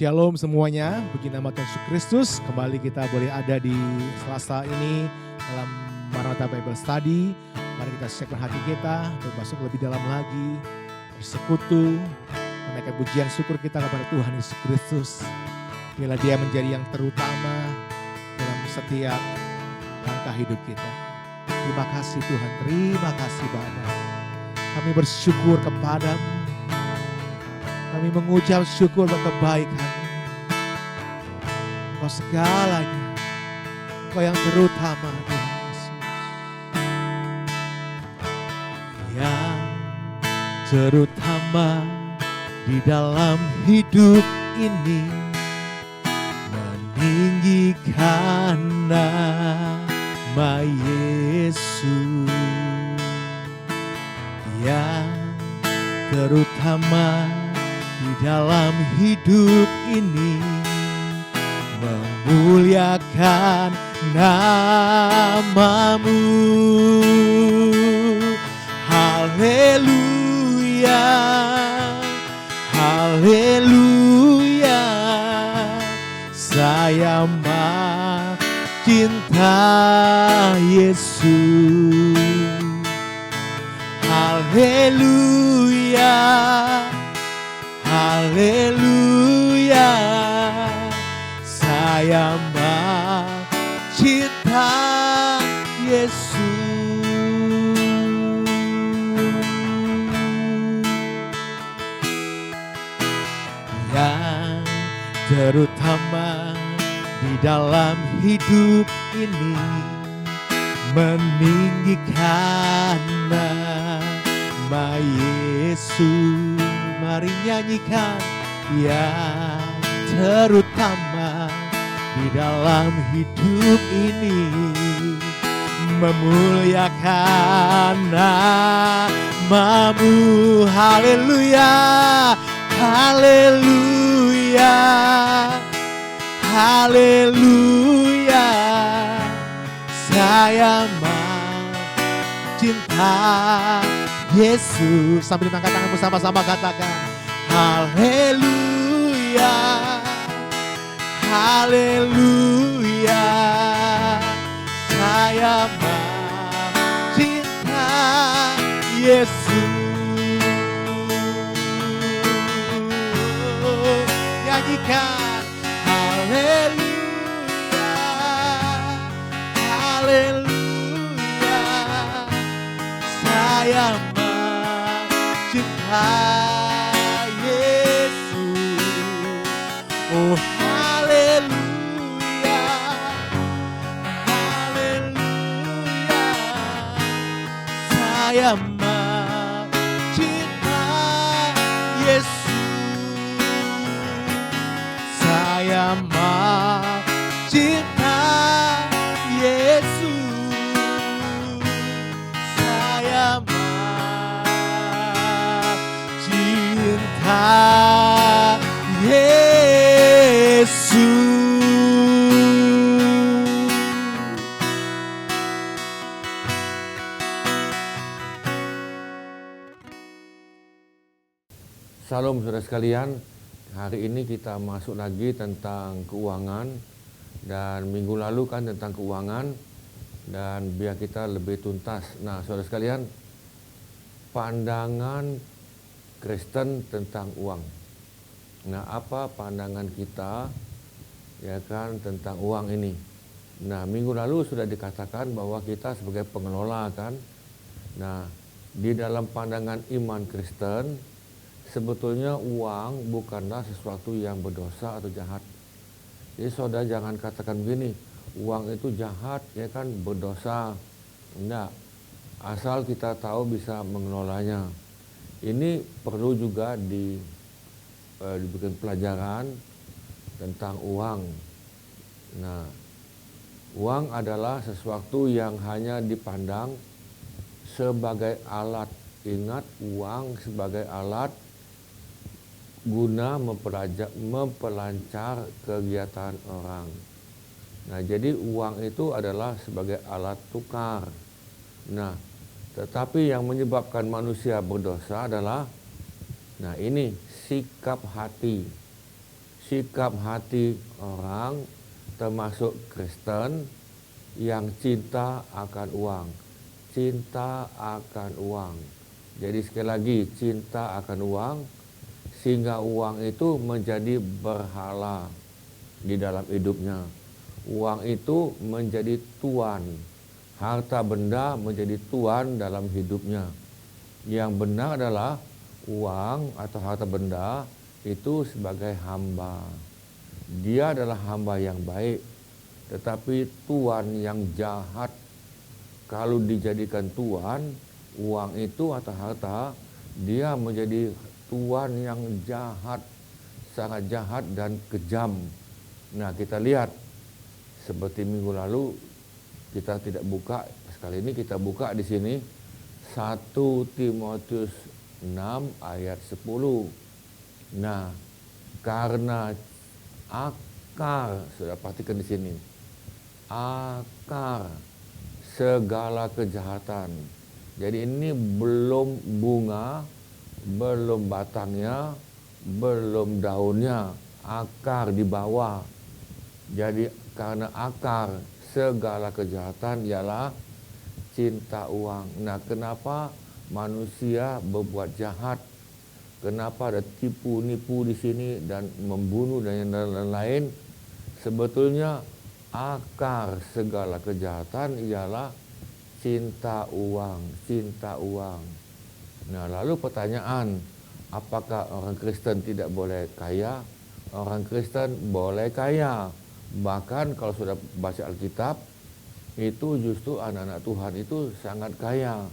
Shalom semuanya, puji nama Tuhan Yesus Kristus. Kembali kita boleh ada di Selasa ini dalam Maranatha Bible Study. Mari kita siapkan hati kita untuk masuk lebih dalam lagi, bersekutu, menaikkan pujian syukur kita kepada Tuhan Yesus Kristus. Bila Dia menjadi yang terutama dalam setiap langkah hidup kita. Terima kasih Tuhan, terima kasih Bapa. Kami bersyukur kepadamu. Kami mengucap syukur buat kebaikan. Engkau segalanya. Engkau yang terutama Tuhan Yesus. Yang terutama di dalam hidup ini. Meninggikan nama Yesus. Yang terutama di dalam hidup ini memuliakan namamu. Haleluya, haleluya. Saya cinta Yesus. Haleluya, haleluya, saya cinta Yesus. Yang terutama di dalam hidup ini meninggikan nama Yesus. Mari nyanyikan yang terutama di dalam hidup ini memuliakan namamu. Haleluya, haleluya, haleluya. Saya cinta Yesus. Sambil angkat tangan bersama-sama katakan haleluya, haleluya. Saya cinta Yesus. Nyanyikan haleluya, haleluya. Saya cinta Yesus. Oh haleluya, haleluya. Saya cinta Yesus. Saya cinta Yesus. Saya Yesus. Salam saudara sekalian, hari ini kita masuk lagi tentang keuangan. Dan minggu lalu kan tentang keuangan. Dan biar kita lebih tuntas. Nah saudara sekalian, pandangan Kristen tentang uang. Nah, apa pandangan kita ya kan tentang uang ini? Nah, minggu lalu sudah dikatakan bahwa kita sebagai pengelola kan. Nah, di dalam pandangan iman Kristen sebetulnya uang bukanlah sesuatu yang berdosa atau jahat. Jadi saudara jangan katakan begini, uang itu jahat ya kan, berdosa. Enggak. Asal kita tahu bisa mengelolanya. Ini perlu juga dibikin pelajaran tentang uang. Nah, uang adalah sesuatu yang hanya dipandang sebagai alat. Ingat, uang sebagai alat guna memperlancar kegiatan orang. Nah, jadi uang itu adalah sebagai alat tukar. Nah, tetapi yang menyebabkan manusia berdosa adalah, nah ini sikap hati. sikap hati orang termasuk Kristen yang cinta akan uang. Cinta akan uang. Jadi sekali lagi, cinta akan uang sehingga uang itu menjadi berhala di dalam hidupnya. Uang itu menjadi tuan. Harta benda menjadi tuan dalam hidupnya. Yang benar adalah uang atau harta benda itu sebagai hamba. Dia adalah hamba yang baik, tetapi tuan yang jahat. Kalau dijadikan tuan, uang itu atau harta, dia menjadi tuan yang jahat, sangat jahat dan kejam. Nah, kita lihat seperti minggu lalu kita tidak buka, sekali ini kita buka di sini 1 Timotius 6 ayat 10. Nah, karena akar, sudah perhatikan di sini, akar segala kejahatan. Jadi ini belum bunga, belum batangnya, belum daunnya, akar di bawah. Jadi karena akar segala kejahatan ialah cinta uang. Nah, kenapa manusia berbuat jahat? Kenapa ada tipu-nipu di sini dan membunuh dan yang lain-lain? Sebetulnya akar segala kejahatan ialah cinta uang, cinta uang. Nah, lalu pertanyaan, apakah orang Kristen tidak boleh kaya? Orang Kristen boleh kaya. Bahkan kalau sudah baca Alkitab, itu justru anak-anak Tuhan itu sangat kaya.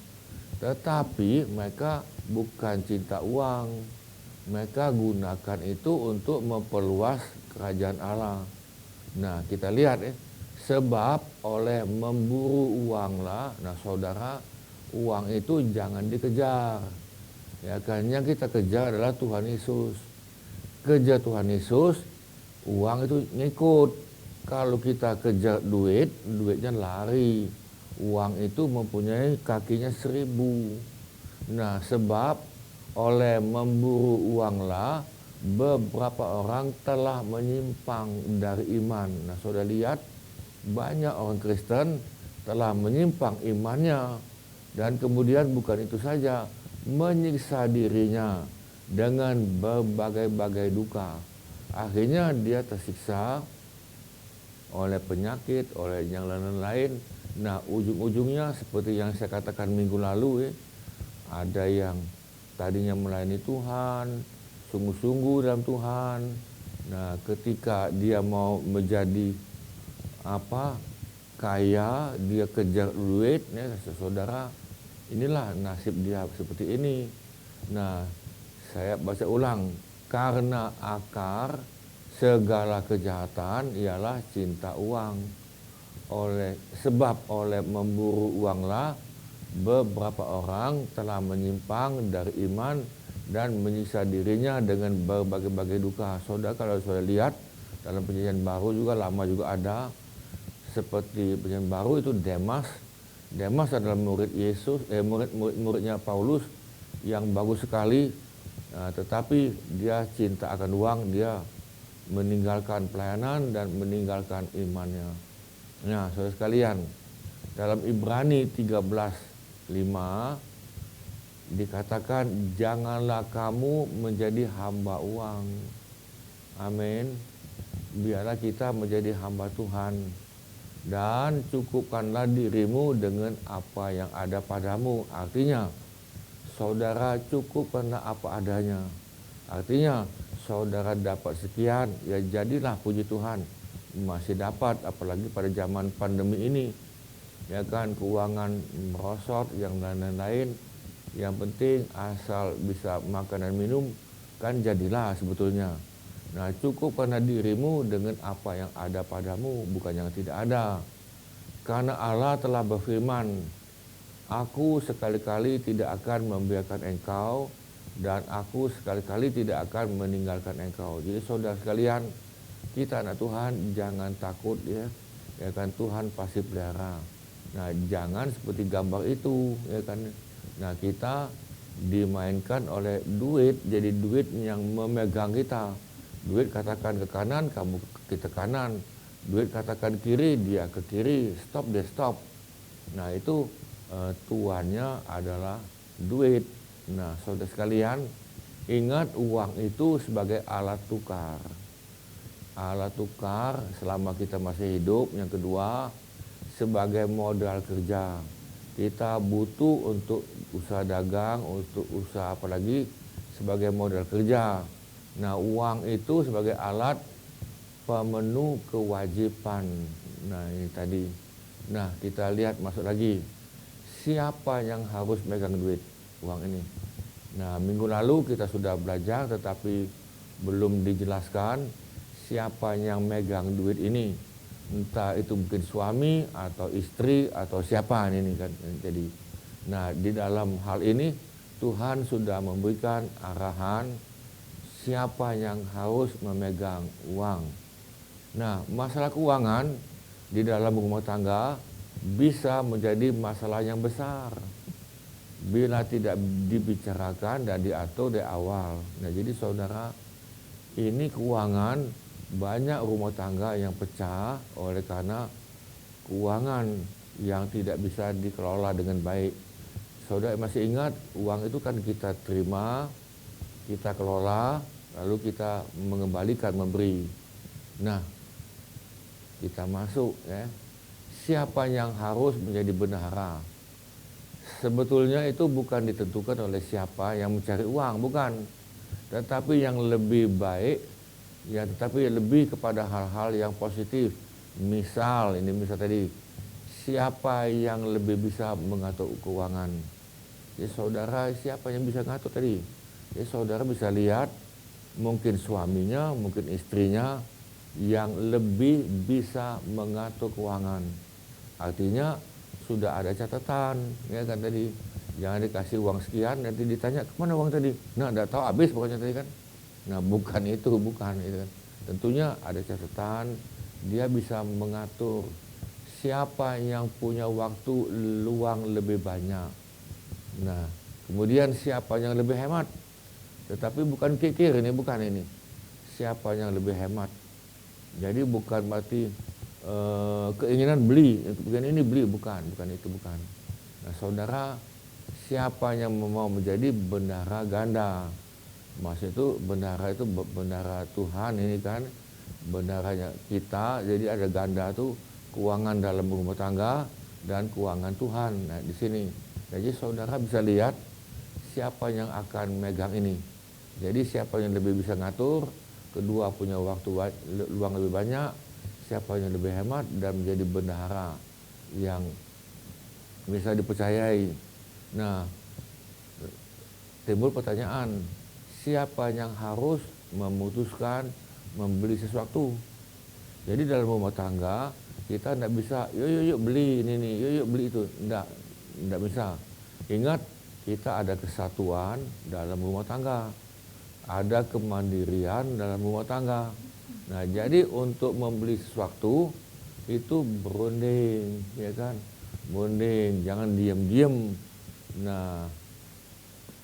Tetapi mereka bukan cinta uang. Mereka gunakan itu untuk memperluas kerajaan Allah. Nah, kita lihat sebab oleh memburu uanglah. Nah, saudara, uang itu jangan dikejar. Ya kan, yang kita kejar adalah Tuhan Yesus. Kejar Tuhan Yesus, uang itu ngikut. Kalau kita kejar duit, duitnya lari. Uang itu mempunyai kakinya 1000. Nah, sebab oleh memburu uanglah beberapa orang telah menyimpang dari iman. Nah, saudara lihat, banyak orang Kristen telah menyimpang imannya. Dan kemudian bukan itu saja, menyiksa dirinya dengan berbagai-bagai duka. Akhirnya dia tersiksa oleh penyakit, oleh yang lain-lain. Nah, ujung-ujungnya seperti yang saya katakan minggu lalu, ada yang tadinya melayani Tuhan, sungguh-sungguh dalam Tuhan. Nah, ketika dia mau menjadi kaya, dia kejar duit, ya, saudara, inilah nasib dia seperti ini. Nah, saya baca ulang, karena akar segala kejahatan ialah cinta uang. Sebab oleh memburu uanglah beberapa orang telah menyimpang dari iman dan menyiksa dirinya dengan berbagai-bagai duka. Saudara, kalau saudara lihat dalam perjanjian baru juga, lama juga ada, seperti perjanjian baru itu Demas. Demas adalah murid Yesus, muridnya Paulus yang bagus sekali. Nah, tetapi dia cinta akan uang, dia meninggalkan pelayanan dan meninggalkan imannya. Nah, saudara sekalian, dalam Ibrani 13:5 dikatakan, janganlah kamu menjadi hamba uang. Amin. Biarlah kita menjadi hamba Tuhan. Dan cukupkanlah dirimu dengan apa yang ada padamu. Artinya, saudara cukupkanlah apa adanya. Artinya, saudara dapat sekian, ya jadilah, puji Tuhan, masih dapat, apalagi pada zaman pandemi ini. Ya kan, keuangan merosot, yang lain-lain. Yang penting asal bisa makan dan minum, kan jadilah sebetulnya. Nah, cukupkanlah dirimu dengan apa yang ada padamu, bukan yang tidak ada. Karena Allah telah berfirman, aku sekali-kali tidak akan membiarkan engkau, dan aku sekali-kali tidak akan meninggalkan engkau. Jadi saudara sekalian, kita anak Tuhan jangan takut, ya kan, Tuhan pasti pelihara. Nah, jangan seperti gambar itu, ya kan. Nah, kita dimainkan oleh duit, jadi duit yang memegang kita. Duit katakan ke kanan, kamu kita kanan. Duit katakan kiri, dia ke kiri. Stop, dia stop. Nah itu tuannya adalah duit. Nah saudara sekalian, ingat uang itu sebagai alat tukar. Alat tukar selama kita masih hidup. Yang kedua, sebagai modal kerja. Kita butuh untuk usaha dagang, untuk usaha apalagi sebagai modal kerja. Nah uang itu sebagai alat pemenuh kewajiban. Nah ini tadi. Nah kita lihat masuk lagi. Siapa yang harus megang duit uang ini? Nah minggu lalu kita sudah belajar tetapi belum dijelaskan siapa yang megang duit ini. Entah itu mungkin suami atau istri atau siapa ini kan. Jadi, nah di dalam hal ini Tuhan sudah memberikan arahan siapa yang harus memegang uang. Nah masalah keuangan di dalam rumah tangga bisa menjadi masalah yang besar bila tidak dibicarakan dan diatur dari awal. Nah jadi saudara, ini keuangan banyak rumah tangga yang pecah oleh karena keuangan yang tidak bisa dikelola dengan baik. Saudara masih ingat uang itu kan kita terima, kita kelola, lalu kita mengembalikan, memberi. Nah, kita masuk ya. Siapa yang harus menjadi bendahara? Sebetulnya itu bukan ditentukan oleh siapa yang mencari uang, bukan. Tetapi yang lebih baik ya, tetapi lebih kepada hal-hal yang positif. Misal tadi, siapa yang lebih bisa mengatur keuangan? Ya saudara, siapa yang bisa ngatur tadi? Ya saudara bisa lihat, mungkin suaminya, mungkin istrinya yang lebih bisa mengatur keuangan. Artinya sudah ada catatan, ya kan tadi. Jangan dikasih uang sekian, nanti ditanya kemana uang tadi. Nah, enggak tahu habis pokoknya tadi kan. Nah bukan itu kan. Tentunya ada catatan, dia bisa mengatur siapa yang punya waktu luang lebih banyak. Nah kemudian siapa yang lebih hemat. Tetapi bukan kikir ini, bukan ini. Siapa yang lebih hemat. Jadi bukan berarti keinginan beli, bukan ini beli, bukan itu bukan. Nah saudara, siapa yang mau menjadi bendahara ganda? Maksud itu bendahara Tuhan ini kan, bendaharanya kita. Jadi ada ganda tuh, keuangan dalam rumah tangga dan keuangan Tuhan. Nah di sini, jadi saudara bisa lihat siapa yang akan megang ini. Jadi siapa yang lebih bisa ngatur, kedua punya waktu luang lebih banyak, siapa yang lebih hemat dan menjadi bendahara yang bisa dipercayai. Nah timbul pertanyaan, siapa yang harus memutuskan membeli sesuatu? Jadi dalam rumah tangga kita tidak bisa yuk beli ini, yuk beli itu, tidak bisa. Ingat, kita ada kesatuan dalam rumah tangga, ada kemandirian dalam rumah tangga. Nah jadi untuk membeli sesuatu itu berunding, ya kan, berunding, jangan diam-diam. Nah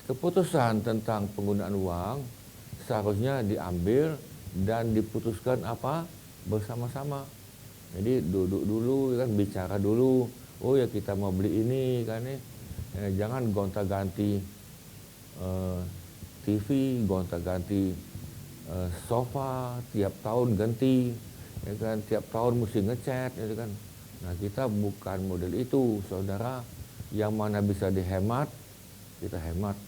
keputusan tentang penggunaan uang seharusnya diambil dan diputuskan bersama-sama. Jadi duduk dulu kan, bicara dulu. Oh ya kita mau beli ini kan nih. Jangan gonta-ganti TV, gonta-ganti sofa, tiap tahun ganti, ya kan, tiap tahun mesti ngecat, ya kan. Nah kita bukan model itu, saudara. Yang mana bisa dihemat, kita hemat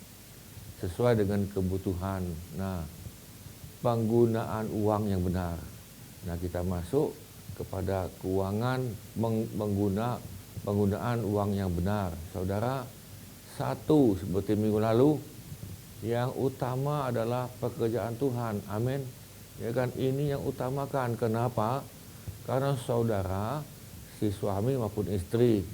sesuai dengan kebutuhan. Nah, penggunaan uang yang benar. Nah, kita masuk kepada keuangan penggunaan uang yang benar. Saudara, satu seperti minggu lalu, yang utama adalah pekerjaan Tuhan. Amin. Ya kan, ini yang utamakan. Kenapa? Karena saudara, si suami maupun istri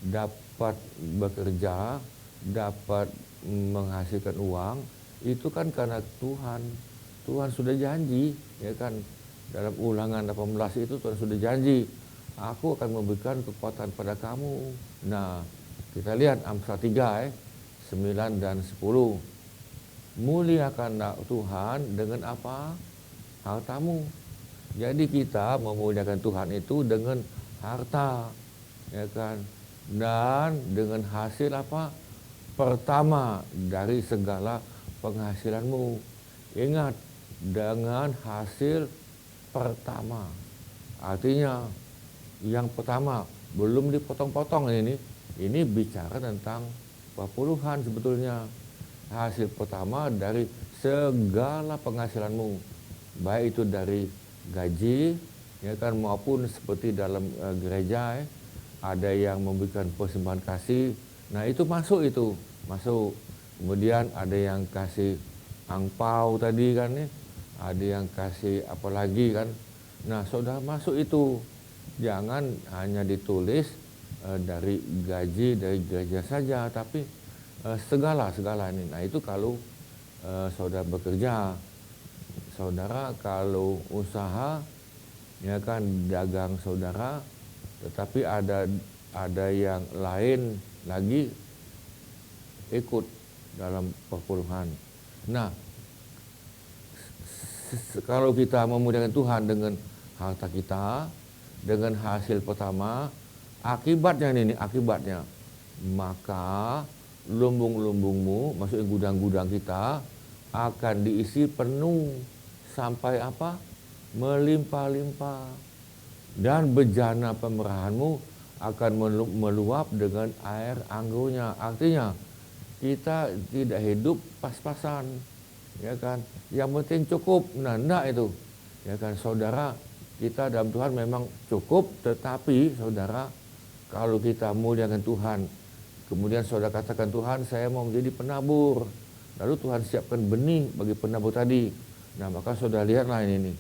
dapat bekerja, dapat menghasilkan uang, itu kan karena Tuhan. Tuhan sudah janji, ya kan, dalam Ulangan 18 itu Tuhan sudah janji, aku akan memberikan kekuatan pada kamu. Nah, kita lihat Amsal 3 9 dan 10. Muliakanlah Tuhan dengan apa? hartamu. Jadi kita memuliakan Tuhan itu dengan harta, ya kan, dan dengan hasil apa? Pertama dari segala penghasilanmu. Ingat, dengan hasil pertama. Artinya yang pertama, belum dipotong-potong ini bicara tentang perpuluhan sebetulnya. Hasil pertama dari segala penghasilanmu, baik itu dari gaji, ya kan, maupun seperti dalam gereja, ada yang memberikan persembahan kasih. Nah itu masuk. Kemudian ada yang kasih angpau tadi kan, ada yang kasih apa lagi kan. Nah saudara masuk itu, jangan hanya ditulis dari gaji dari gereja saja, tapi segala ini. Nah itu kalau saudara bekerja. Saudara kalau usaha, ya kan, dagang saudara, tetapi ada yang lain lagi ikut dalam perpuluhan. Nah, kalau kita memuliakan Tuhan dengan harta kita, dengan hasil pertama, akibatnya, maka lumbung-lumbungmu, maksudnya gudang-gudang kita, akan diisi penuh sampai apa? Melimpah-limpah. Dan bejana pemerahanmu akan meluap dengan air anggurnya. Artinya kita tidak hidup pas-pasan, ya kan? Yang penting cukup. Nah, enggak itu, ya kan, saudara. Kita dalam Tuhan memang cukup, tetapi saudara, kalau kita muliakan Tuhan, kemudian saudara katakan, Tuhan saya mau menjadi penabur, lalu Tuhan siapkan benih bagi penabur tadi. Nah maka saudara lihatlah ini,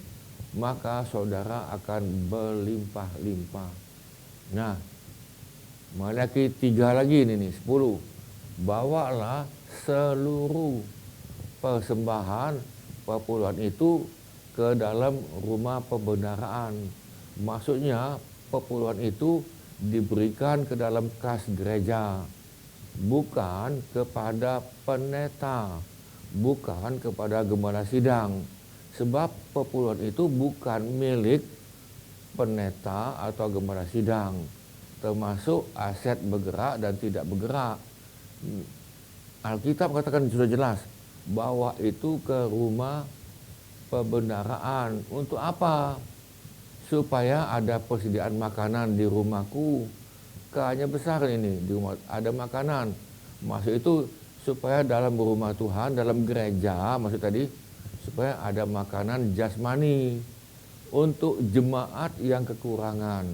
maka saudara akan berlimpah-limpah. Nah, Malaki 3 lagi ini 10. Bawalah seluruh persembahan perpuluhan itu ke dalam rumah pembendaraan. Maksudnya perpuluhan itu diberikan ke dalam kas gereja, bukan kepada pendeta, bukan kepada gembala sidang. Sebab perpuluhan itu bukan milik pendeta atau gembala sidang, termasuk aset bergerak dan tidak bergerak. Alkitab katakan sudah jelas bahwa itu ke rumah pembendaraan. Untuk apa? Supaya ada persediaan makanan di rumahku. Kayaknya besar ini, di rumah ada makanan. Maksud itu supaya dalam rumah Tuhan, dalam gereja, maksud tadi, supaya ada makanan jasmani untuk jemaat yang kekurangan.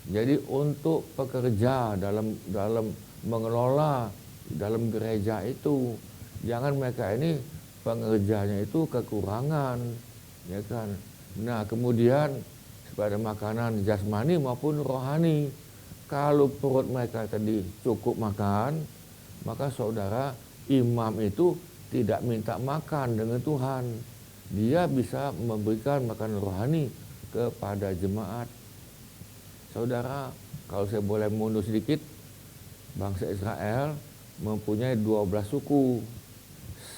Jadi untuk pekerja dalam mengelola dalam gereja itu, jangan mereka ini pengerjanya itu kekurangan, ya kan. Nah kemudian supaya ada makanan jasmani maupun rohani. Kalau perut mereka tadi cukup makan, maka saudara, imam itu tidak minta makan dengan Tuhan. Dia bisa memberikan makanan rohani kepada jemaat. Saudara, kalau saya boleh mundur sedikit, bangsa Israel mempunyai 12 suku.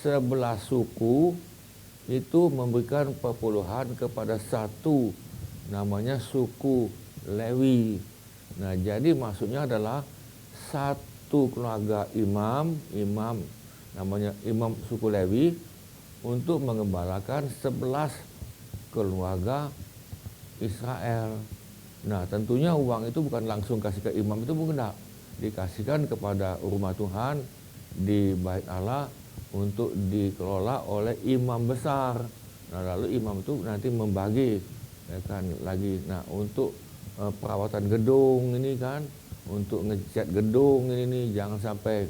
11 suku itu memberikan perpuluhan kepada satu, namanya suku Lewi. Nah, jadi maksudnya adalah satu keluarga imam namanya imam suku Lewi untuk mengembalakan 11 keluarga Israel. Nah, tentunya uang itu bukan langsung kasih ke imam, itu bukan, dikasihkan kepada rumah Tuhan di Bait Allah untuk dikelola oleh imam besar. Nah, lalu imam itu nanti membagi, ya kan, lagi. Nah, untuk perawatan gedung ini kan, untuk ngecat gedung ini, jangan sampai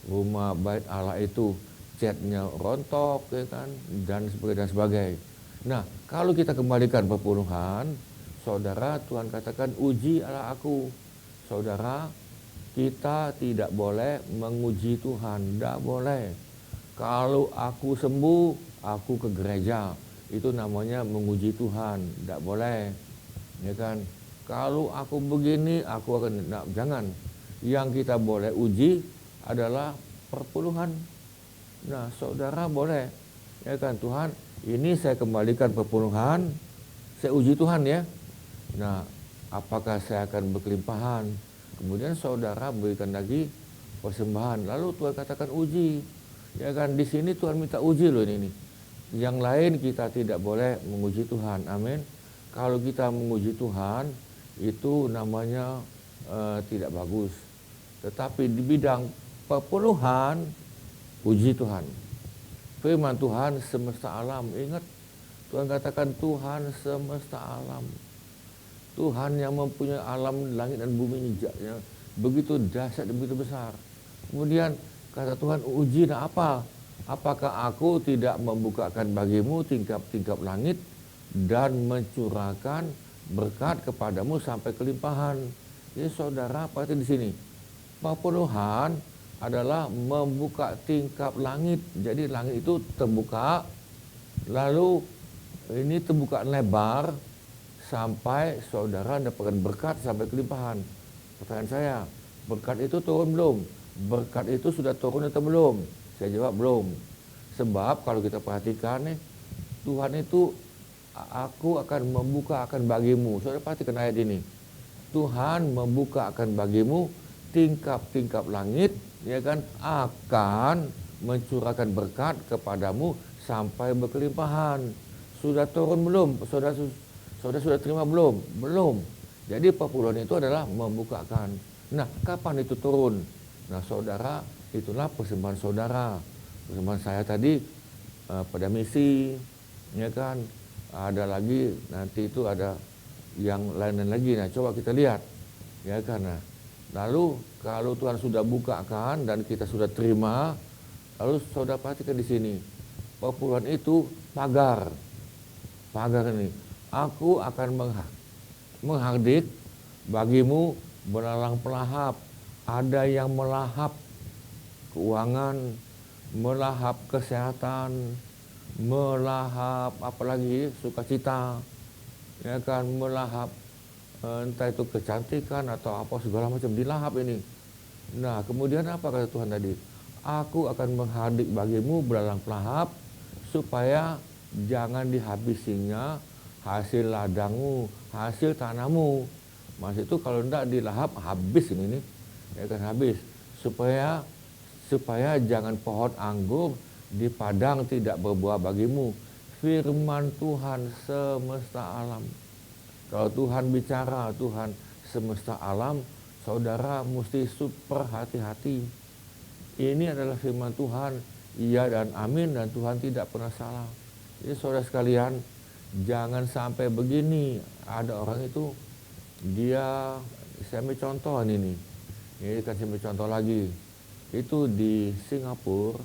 rumah Bait Allah itu catnya rontok, ya kan, dan sebagainya. Nah, kalau kita kembalikan perpuluhan, saudara, Tuhan katakan uji Allah aku. Saudara, kita tidak boleh menguji Tuhan, tidak boleh. Kalau aku sembuh, aku ke gereja, itu namanya menguji Tuhan, tidak boleh, ya kan. Kalau aku begini, aku akan, nah, jangan. Yang kita boleh uji adalah perpuluhan. Nah, saudara boleh, ya kan, Tuhan, Ini saya kembalikan perpuluhan, saya uji Tuhan ya. Nah, apakah saya akan berkelimpahan? Kemudian saudara berikan lagi persembahan. Lalu Tuhan katakan uji. Ya kan, di sini Tuhan minta uji loh ini. Yang lain kita tidak boleh menguji Tuhan. Amin. Kalau kita menguji Tuhan, itu namanya tidak bagus. Tetapi di bidang perpuluhan, uji Tuhan. Firman Tuhan semesta alam. Ingat, Tuhan katakan Tuhan semesta alam. Tuhan yang mempunyai alam, langit dan bumi ini begitu dahsyat dan begitu besar. Kemudian kata Tuhan, uji apa? Apakah aku tidak membukakan bagimu tingkap-tingkap langit dan mencurahkan berkat kepadamu sampai kelimpahan. Jadi saudara, apa itu di sini? Perpuluhan adalah membuka tingkap langit. Jadi langit itu terbuka, lalu ini terbuka lebar sampai saudara dapatkan berkat sampai kelimpahan. Pertanyaan saya, berkat itu turun belum? Berkat itu sudah turun atau belum? Saya jawab belum. Sebab kalau kita perhatikan nih, Tuhan itu, aku akan membuka akan bagimu. Saudara perhatikan ayat ini. Tuhan membuka akan bagimu tingkap-tingkap langit, ya kan, akan mencurahkan berkat kepadamu sampai berkelimpahan. Sudah turun belum? Saudara sudah terima belum? Belum. Jadi perpuluhan itu adalah membukakan. Nah, kapan itu turun? Nah, saudara, itulah persembahan saudara. Persembahan saya tadi pada misi, ya kan. Ada lagi, nanti itu ada yang lain lagi. Nah, coba kita lihat, ya kan. Nah, lalu kalau Tuhan sudah bukakan dan kita sudah terima, lalu saudara perhatikan di sini, perpuluhan itu pagar ini. Aku akan menghardik bagimu belalang pelahap. Ada yang melahap keuangan, melahap kesehatan, melahap apalagi sukacita, ya kan, melahap entah itu kecantikan atau apa segala macam dilahap ini. Nah, kemudian apa kata Tuhan tadi? Aku akan menghardik bagimu belalang pelahap supaya jangan dihabisinya hasil ladangmu, hasil tanahmu. Mas itu kalau tidak dilahap habis ini nih, ya kan, habis. Supaya jangan pohon anggur di padang tidak berbuah bagimu. Firman Tuhan semesta alam. Kalau Tuhan bicara, Tuhan semesta alam, saudara mesti super hati-hati. Ini adalah firman Tuhan, iya dan amin, dan Tuhan tidak pernah salah. Jadi saudara sekalian, jangan sampai begini. Ada orang itu, saya ambil contoh ini kan saya ambil contoh lagi. Itu di Singapura,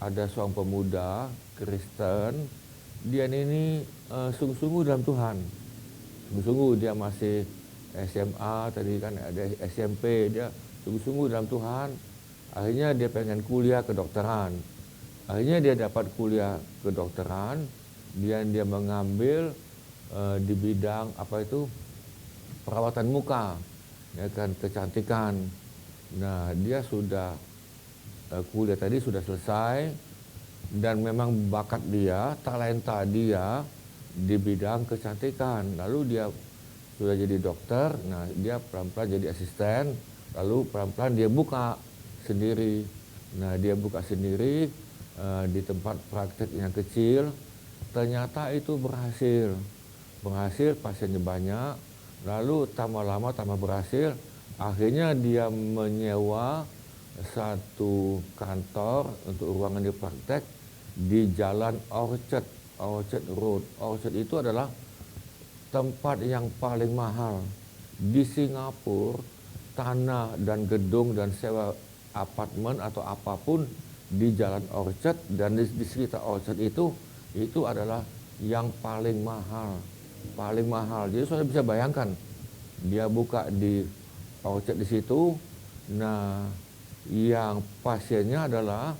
ada seorang pemuda Kristen, dia ini sungguh-sungguh dalam Tuhan. Sungguh-sungguh dia masih SMA, tadi kan ada SMP, dia sungguh-sungguh dalam Tuhan. Akhirnya dia pengen kuliah kedokteran. Akhirnya dia dapat kuliah kedokteran, dia mengambil di bidang apa itu, perawatan muka, ya kan, kecantikan. Nah, dia sudah kuliah tadi sudah selesai, dan memang bakat dia, talenta dia di bidang kecantikan. Lalu dia sudah jadi dokter. Nah, dia pelan-pelan jadi asisten, lalu pelan-pelan dia buka sendiri. Nah, dia buka sendiri di tempat praktek yang kecil. Ternyata itu berhasil, pasiennya banyak. Lalu tambah lama tambah berhasil. Akhirnya dia menyewa satu kantor untuk ruangan di praktek di Jalan Orchard Road. Orchard itu adalah tempat yang paling mahal di Singapura. Tanah dan gedung dan sewa apartemen atau apapun di Jalan Orchard dan di sekitar Orchard itu adalah yang paling mahal. Jadi saudara bisa bayangkan, dia buka di Orchard di situ. Nah, yang pasiennya adalah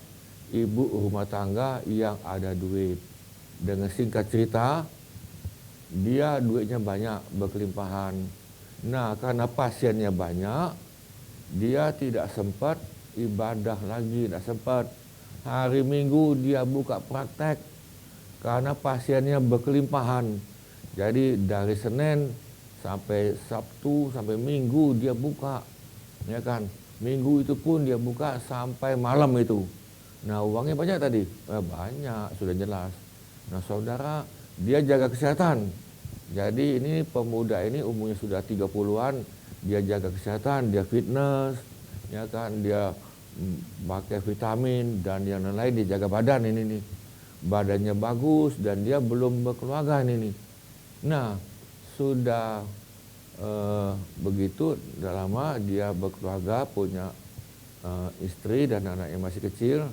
ibu rumah tangga yang ada duit. Dengan singkat cerita, dia duitnya banyak, berkelimpahan. Nah, karena pasiennya banyak, dia tidak sempat ibadah lagi, tidak sempat. Hari Minggu dia buka praktek. karena pasiennya berkelimpahan. Jadi dari Senin sampai Sabtu sampai Minggu dia buka, ya kan? Minggu itu pun dia buka sampai malam itu. Nah, uangnya banyak tadi? Banyak, sudah jelas. Nah, saudara, dia jaga kesehatan. Jadi ini pemuda ini umurnya sudah 30-an, dia jaga kesehatan, dia fitness, ya kan? Dia pakai vitamin dan yang lain, dia jaga badan ini nih. Badannya bagus dan dia belum berkeluarga ini nih. Nah, sudah begitu udah lama dia berkeluarga, punya istri dan anaknya masih kecil.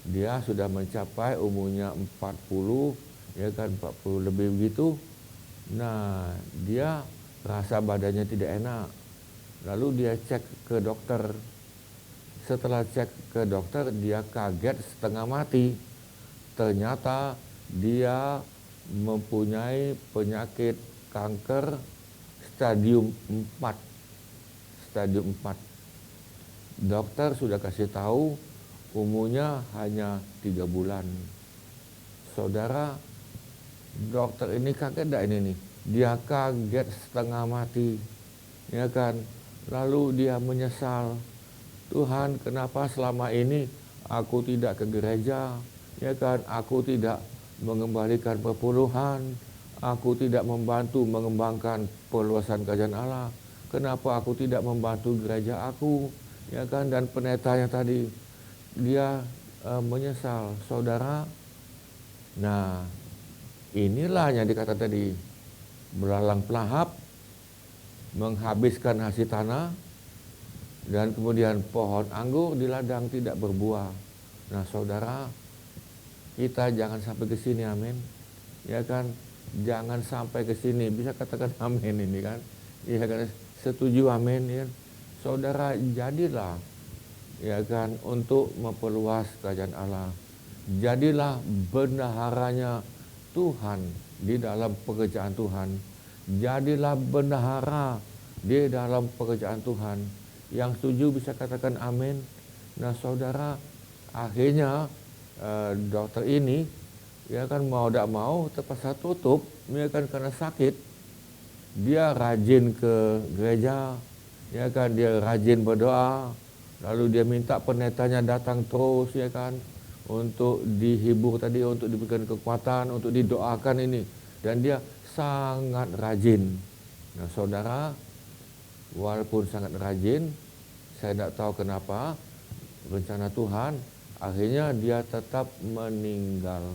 Dia sudah mencapai umurnya 40, ya kan, 40 lebih begitu. Nah, dia rasa badannya tidak enak. Lalu dia cek ke dokter. Setelah cek ke dokter, dia kaget setengah mati. Ternyata dia mempunyai penyakit kanker stadium 4. Stadium 4. Dokter sudah kasih tahu umurnya hanya 3 bulan. Saudara, dokter ini kaget enggak ini nih? Dia kaget setengah mati. Ya kan? Lalu dia menyesal. Tuhan, kenapa selama ini aku tidak ke gereja? Ya kan, aku tidak mengembalikan perpuluhan, aku tidak membantu mengembangkan perluasan kerajaan Allah. Kenapa aku tidak membantu gereja aku? Ya kan, dan pendetanya tadi dia menyesal, saudara. Nah, inilah yang dikata tadi, belalang pelahap menghabiskan hasil tanah, dan kemudian pohon anggur di ladang tidak berbuah. Nah, saudara, kita jangan sampai ke sini, amin. Ya kan, jangan sampai ke sini. Bisa katakan amin ini kan? Ya kan, setuju, amin ya. Saudara, jadilah, ya kan, untuk memperluas kerajaan Allah. Jadilah bendaharanya Tuhan di dalam pekerjaan Tuhan. Jadilah bendahara di dalam pekerjaan Tuhan. Yang setuju bisa katakan amin. Nah, saudara, akhirnya dokter ini, ya kan, mau tidak mau terpaksa tutup, ya kan, karena sakit. Dia rajin ke gereja, ya kan, dia rajin berdoa, lalu dia minta pendetanya datang terus, ya kan, untuk dihibur tadi, untuk diberikan kekuatan, untuk didoakan ini, dan dia sangat rajin. Nah, saudara, walaupun sangat rajin, saya tidak tahu kenapa rencana Tuhan, akhirnya dia tetap meninggal.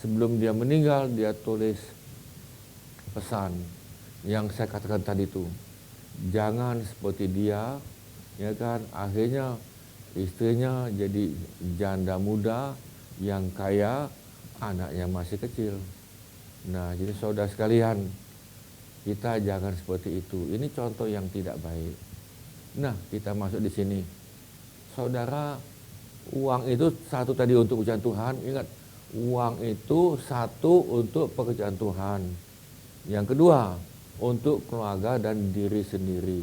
Sebelum dia meninggal, dia tulis pesan yang saya katakan tadi itu. Jangan seperti dia, ya kan? Akhirnya istrinya jadi janda muda yang kaya, anaknya masih kecil. Nah, jadi saudara sekalian, kita jangan seperti itu. Ini contoh yang tidak baik. Nah, kita masuk di sini. Saudara, uang itu satu tadi untuk pekerjaan Tuhan. Ingat, uang itu satu untuk pekerjaan Tuhan. Yang kedua, untuk keluarga dan diri sendiri.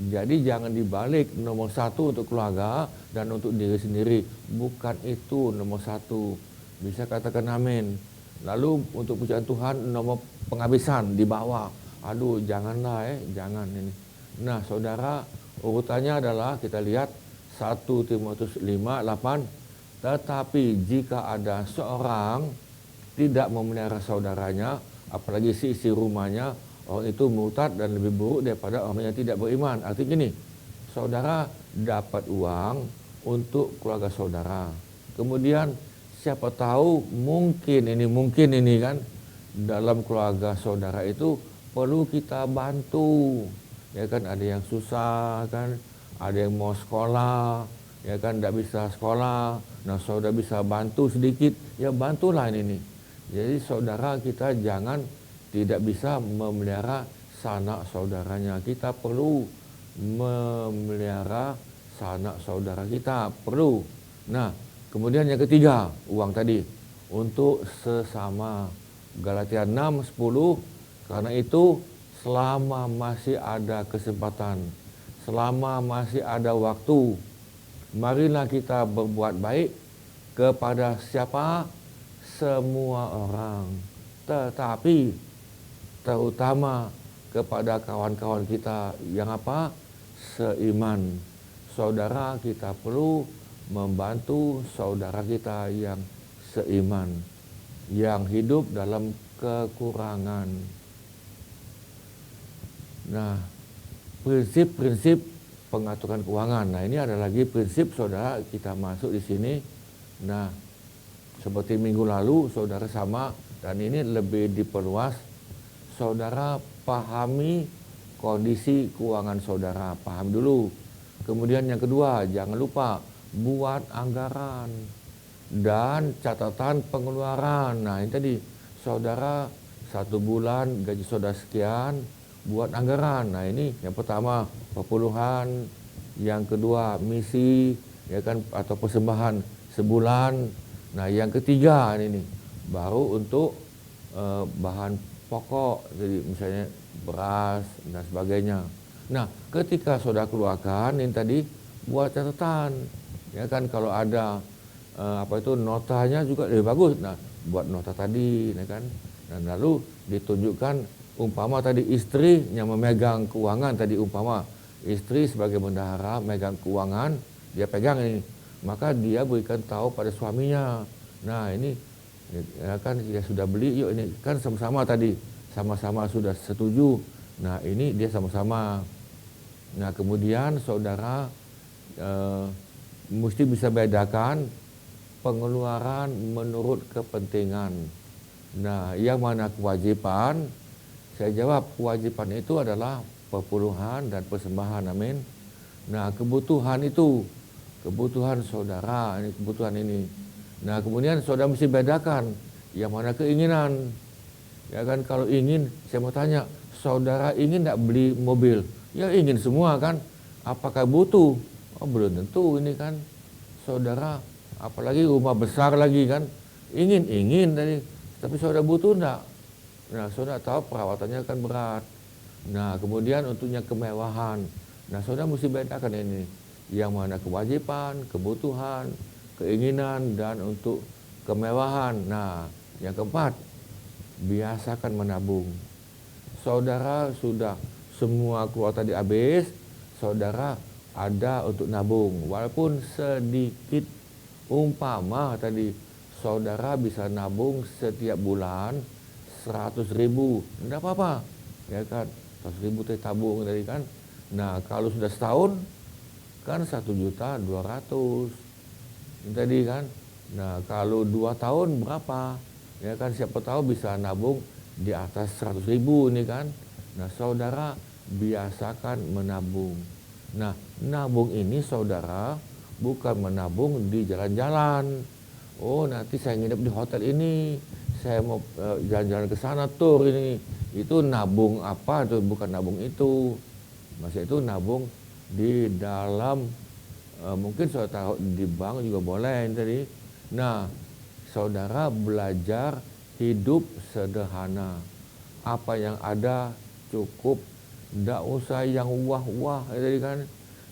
Jadi jangan dibalik, nomor satu untuk keluarga dan untuk diri sendiri. Bukan itu nomor satu. Bisa katakan amin. Lalu untuk pekerjaan Tuhan, nomor penghabisan di bawah. Aduh, janganlah jangan ini. Nah, saudara, urutannya adalah kita lihat 1 Timotius 5:8. Tetapi jika ada seorang tidak memelihara saudaranya, apalagi isi rumahnya, orang itu murtad dan lebih buruk daripada orang yang tidak beriman. Artinya gini, saudara dapat uang untuk keluarga saudara. Kemudian siapa tahu mungkin ini kan, dalam keluarga saudara itu perlu kita bantu. Ya kan, ada yang susah kan, ada yang mau sekolah, ya kan, tidak bisa sekolah. Nah, saudara bisa bantu sedikit, ya bantulah ini. Jadi saudara, kita jangan tidak bisa memelihara sanak saudaranya. Kita perlu memelihara sanak saudara kita, perlu. Nah, kemudian yang ketiga, uang tadi untuk sesama. Galatia 6:10. Karena itu selama masih ada kesempatan, selama masih ada waktu, marilah kita berbuat baik kepada siapa? semua orang, tetapi terutama kepada kawan-kawan kita yang apa? Seiman. Saudara, kita perlu membantu saudara kita yang seiman, yang hidup dalam kekurangan. Nah, prinsip-prinsip pengaturan keuangan. Nah, ini ada lagi prinsip, saudara, kita masuk di sini. Nah, seperti minggu lalu saudara sama, dan ini lebih diperluas. Saudara pahami kondisi keuangan saudara, paham dulu. Kemudian yang kedua, jangan lupa buat anggaran dan catatan pengeluaran. Nah, ini tadi saudara 1 bulan gaji saudara sekian, buat anggaran. Nah, ini yang pertama perpuluhan, yang kedua misi, ya kan, atau persembahan sebulan. Nah, yang ketiga ini baru untuk bahan pokok, jadi misalnya beras dan sebagainya. Nah, ketika saudara keluarkan ini tadi, buat catatan, ya kan, kalau ada notanya juga lebih bagus. Nah, buat nota tadi, ya kan, dan lalu ditunjukkan, umpama tadi istri yang memegang keuangan tadi, umpama istri sebagai bendahara megang keuangan, dia pegang ini, maka dia berikan tahu pada suaminya. Nah, ini ya kan, dia sudah beli, yuk ini kan sama-sama tadi, sama-sama sudah setuju. Nah, ini dia sama-sama. Nah, kemudian saudara mesti bisa bedakan pengeluaran menurut kepentingan. Nah, yang mana kewajiban? Saya jawab, kewajiban itu adalah perpuluhan dan persembahan, amin. Nah, kebutuhan itu, kebutuhan saudara, ini kebutuhan ini. Nah, kemudian saudara mesti bedakan yang mana keinginan. Ya kan, kalau ingin, saya mau tanya, saudara ingin tidak beli mobil? Ya ingin semua kan. Apakah butuh? Oh, belum tentu ini kan. Saudara, apalagi rumah besar lagi kan. Ingin tadi, tapi saudara butuh enggak? Nah, saudara tahu perawatannya kan berat. Nah, kemudian untuknya kemewahan. Nah, saudara mesti bedakan ini. Yang mana kewajiban, kebutuhan, keinginan, dan untuk kemewahan. Nah, yang keempat, biasakan menabung. Saudara sudah semua keluar tadi habis, saudara ada untuk nabung. Walaupun sedikit, umpama tadi, saudara bisa nabung setiap bulan 100.000, tidak apa-apa, ya kan, 100.000 tabung tadi kan. Nah, kalau sudah setahun kan 1.200.000 tadi kan. Nah, kalau 2 tahun berapa? Ya kan, siapa tahu bisa nabung di atas 100.000 ini kan. Nah, saudara biasakan menabung. Nah, nabung ini saudara bukan menabung di jalan-jalan. Oh, nanti saya nginep di hotel ini, saya mau jalan-jalan ke sana tur ini. Itu nabung apa? Itu bukan nabung itu. Maksudnya itu nabung di dalam, mungkin saudara taruh di bank juga boleh tadi. Nah, saudara belajar hidup sederhana. Apa yang ada cukup, tidak usah yang wah-wah tadi kan.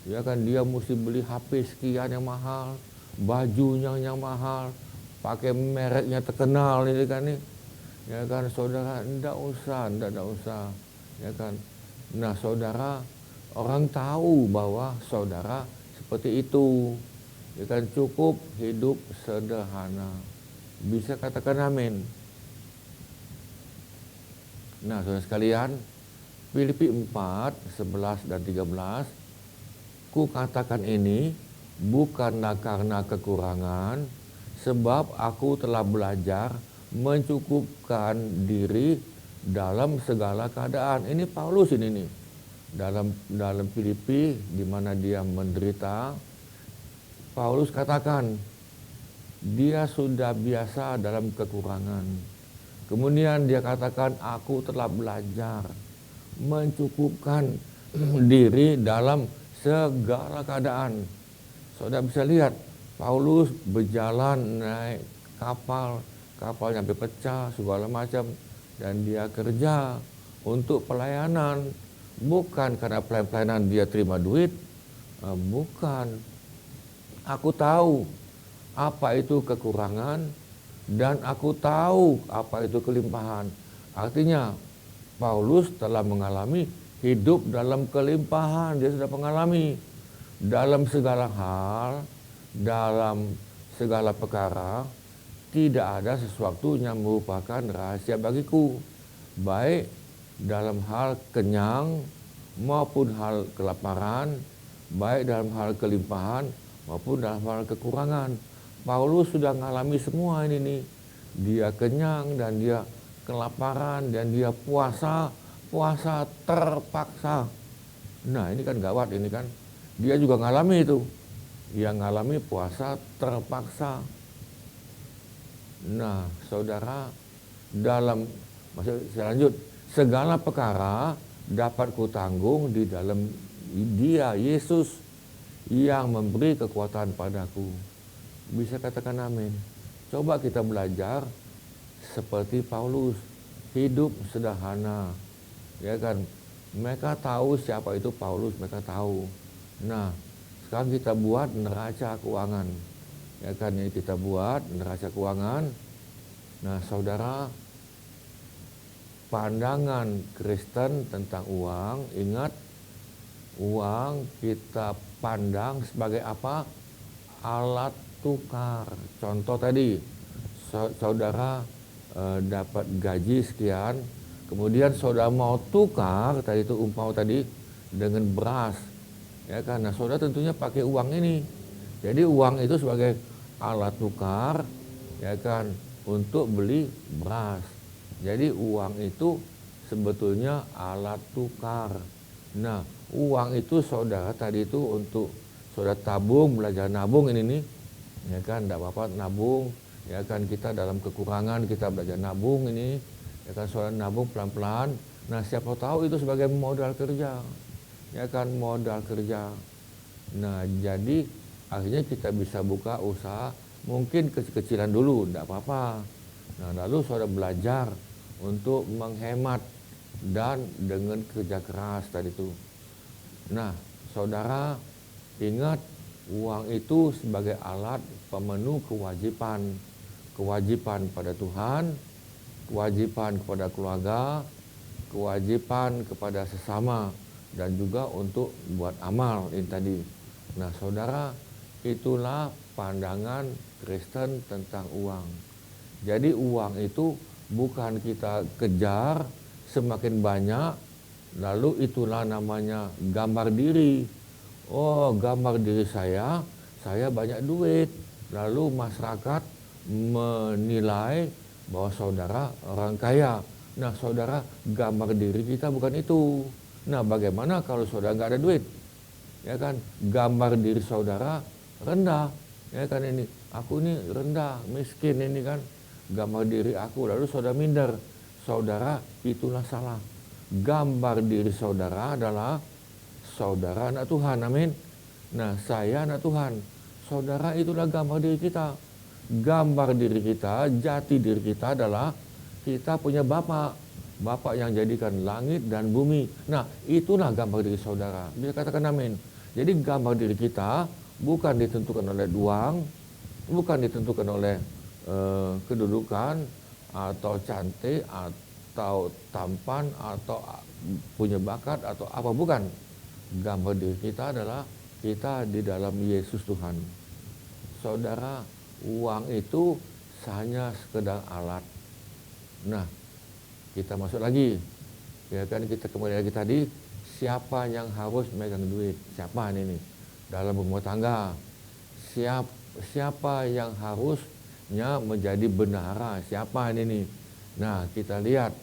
Ya kan, dia mesti beli HP sekian yang mahal, bajunya yang mahal, pakai mereknya terkenal ini kan nih. Ya kan, saudara tidak usah. Ya kan. Nah, saudara, orang tahu bahwa saudara seperti itu. Ya kan, cukup hidup sederhana. Bisa katakan amin. Nah, saudara sekalian, Filipi 4, 11 dan 13, ku katakan ini bukanlah karena kekurangan, sebab aku telah belajar mencukupkan diri dalam segala keadaan. Ini Paulus ini nih. Dalam Filipi di mana dia menderita, Paulus katakan dia sudah biasa dalam kekurangan. Kemudian dia katakan, aku telah belajar mencukupkan diri dalam segala keadaan. Saudara bisa lihat, Paulus berjalan naik kapal sampai pecah, segala macam. Dan dia kerja untuk pelayanan. Bukan karena pelayanan dia terima duit. Bukan. Aku tahu apa itu kekurangan. dan aku tahu apa itu kelimpahan. Artinya Paulus telah mengalami hidup dalam kelimpahan, dia sudah mengalami dalam segala hal, dalam segala perkara, tidak ada sesuatu yang merupakan rahasia bagiku, baik dalam hal kenyang maupun hal kelaparan, baik dalam hal kelimpahan maupun dalam hal kekurangan. Paulus sudah mengalami semua ini nih. Dia kenyang dan dia kelaparan dan dia puasa terpaksa. Nah, ini kan gawat ini kan. Dia juga mengalami itu. Dia mengalami puasa terpaksa. Nah, saudara, saya lanjut. Segala perkara dapat kutanggung di dalam Dia, Yesus, yang memberi kekuatan padaku. Bisa katakan amin. Coba kita belajar seperti Paulus, hidup sederhana. Ya kan? Mereka tahu siapa itu Paulus, mereka tahu. Nah, sekarang kita buat neraca keuangan. Ya kan, ini kita buat neraca keuangan. Nah, saudara, pandangan Kristen tentang uang, ingat, uang kita pandang sebagai apa? Alat tukar. Contoh tadi, saudara dapat gaji sekian, kemudian saudara mau tukar, tadi itu umpama tadi, dengan beras. Ya kan, nah saudara tentunya pakai uang ini. Jadi uang itu sebagai alat tukar, ya kan, untuk beli beras. Jadi uang itu sebetulnya alat tukar. Nah, uang itu saudara tadi itu untuk saudara tabung, belajar nabung ini nih. Ya kan, tidak apa-apa nabung. Ya kan, kita dalam kekurangan kita belajar nabung ini. Ya kan, saudara nabung pelan-pelan. Nah, siapa tahu itu sebagai modal kerja. Ya kan, modal kerja. Nah, jadi akhirnya kita bisa buka usaha, mungkin kecil-kecilan dulu, tidak apa-apa. Nah, lalu saudara belajar untuk menghemat dan dengan kerja keras tadi itu. Nah, saudara ingat, uang itu sebagai alat pemenuh kewajiban. Kewajiban pada Tuhan, kewajiban kepada keluarga, kewajiban kepada sesama, dan juga untuk buat amal ini tadi. Nah, saudara, itulah pandangan Kristen tentang uang. Jadi uang itu bukan kita kejar semakin banyak, lalu itulah namanya gambar diri. Oh, gambar diri saya banyak duit. Lalu masyarakat menilai bahwa saudara orang kaya. Nah, saudara, gambar diri kita bukan itu. Nah, bagaimana kalau saudara nggak ada duit? Ya kan, gambar diri saudara rendah. Ya kan, ini aku ini rendah, miskin ini kan, gambar diri aku. Lalu saudara minder. Saudara, itulah salah. Gambar diri saudara adalah saudara anak Tuhan, amin. Nah, saya anak Tuhan. Saudara, itulah gambar diri kita. Gambar diri kita, jati diri kita adalah kita punya Bapa. Bapa yang jadikan langit dan bumi. Nah, itulah gambar diri saudara. Bisa katakan amin. Jadi gambar diri kita bukan ditentukan oleh uang, bukan ditentukan oleh kedudukan, atau cantik, atau tampan, atau punya bakat, atau apa, bukan. Gambar diri kita adalah kita di dalam Yesus Tuhan. Saudara, uang itu hanya sekedar alat. Nah, kita masuk lagi. Ya kan, kita kembali lagi tadi, siapa yang harus megang duit? Siapa ini nih? Dalam rumah tangga. Siapa yang harusnya menjadi bendahara? Siapa ini nih? Nah, kita lihat.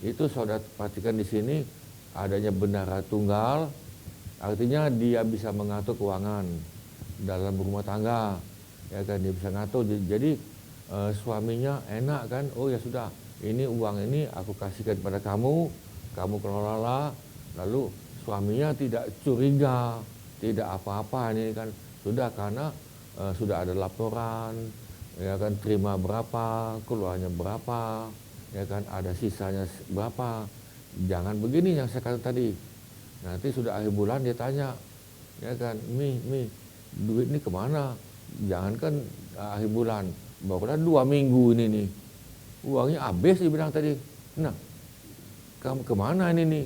Itu saudara perhatikan di sini adanya bendahara tunggal. Artinya dia bisa mengatur keuangan dalam rumah tangga, ya kan, dia bisa ngatur. Jadi suaminya enak kan, oh ya sudah, ini uang ini aku kasihkan pada kamu, kamu kelola. Lalu suaminya tidak curiga, tidak apa-apa ini kan, sudah, karena sudah ada laporan, ya kan, terima berapa, keluarnya berapa, ya kan, ada sisanya berapa. Jangan begini yang saya kata tadi. Nanti sudah akhir bulan dia tanya, ya kan, Mi, duit ini kemana? Jangankan akhir bulan, barulah 2 minggu ini nih, uangnya habis dia bilang tadi. Nah, kamu kemana ini nih?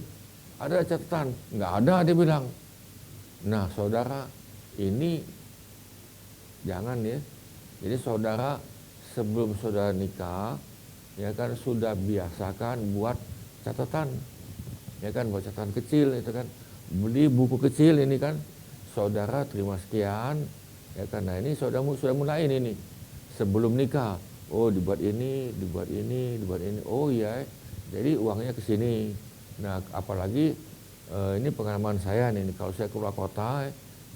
Ada catatan? Nggak ada dia bilang. Nah saudara, ini jangan ya. Jadi saudara sebelum saudara nikah, ya kan sudah biasakan buat catatan. Ya kan, buat catatan kecil itu kan. Beli buku kecil ini kan, saudara terima sekian, ya kan. Nah ini saudara sudah mulai ini nih. Sebelum nikah, oh dibuat ini, dibuat ini, dibuat ini. Oh iya, jadi uangnya ke sini. Nah apalagi ini pengalaman saya nih, kalau saya keluar kota,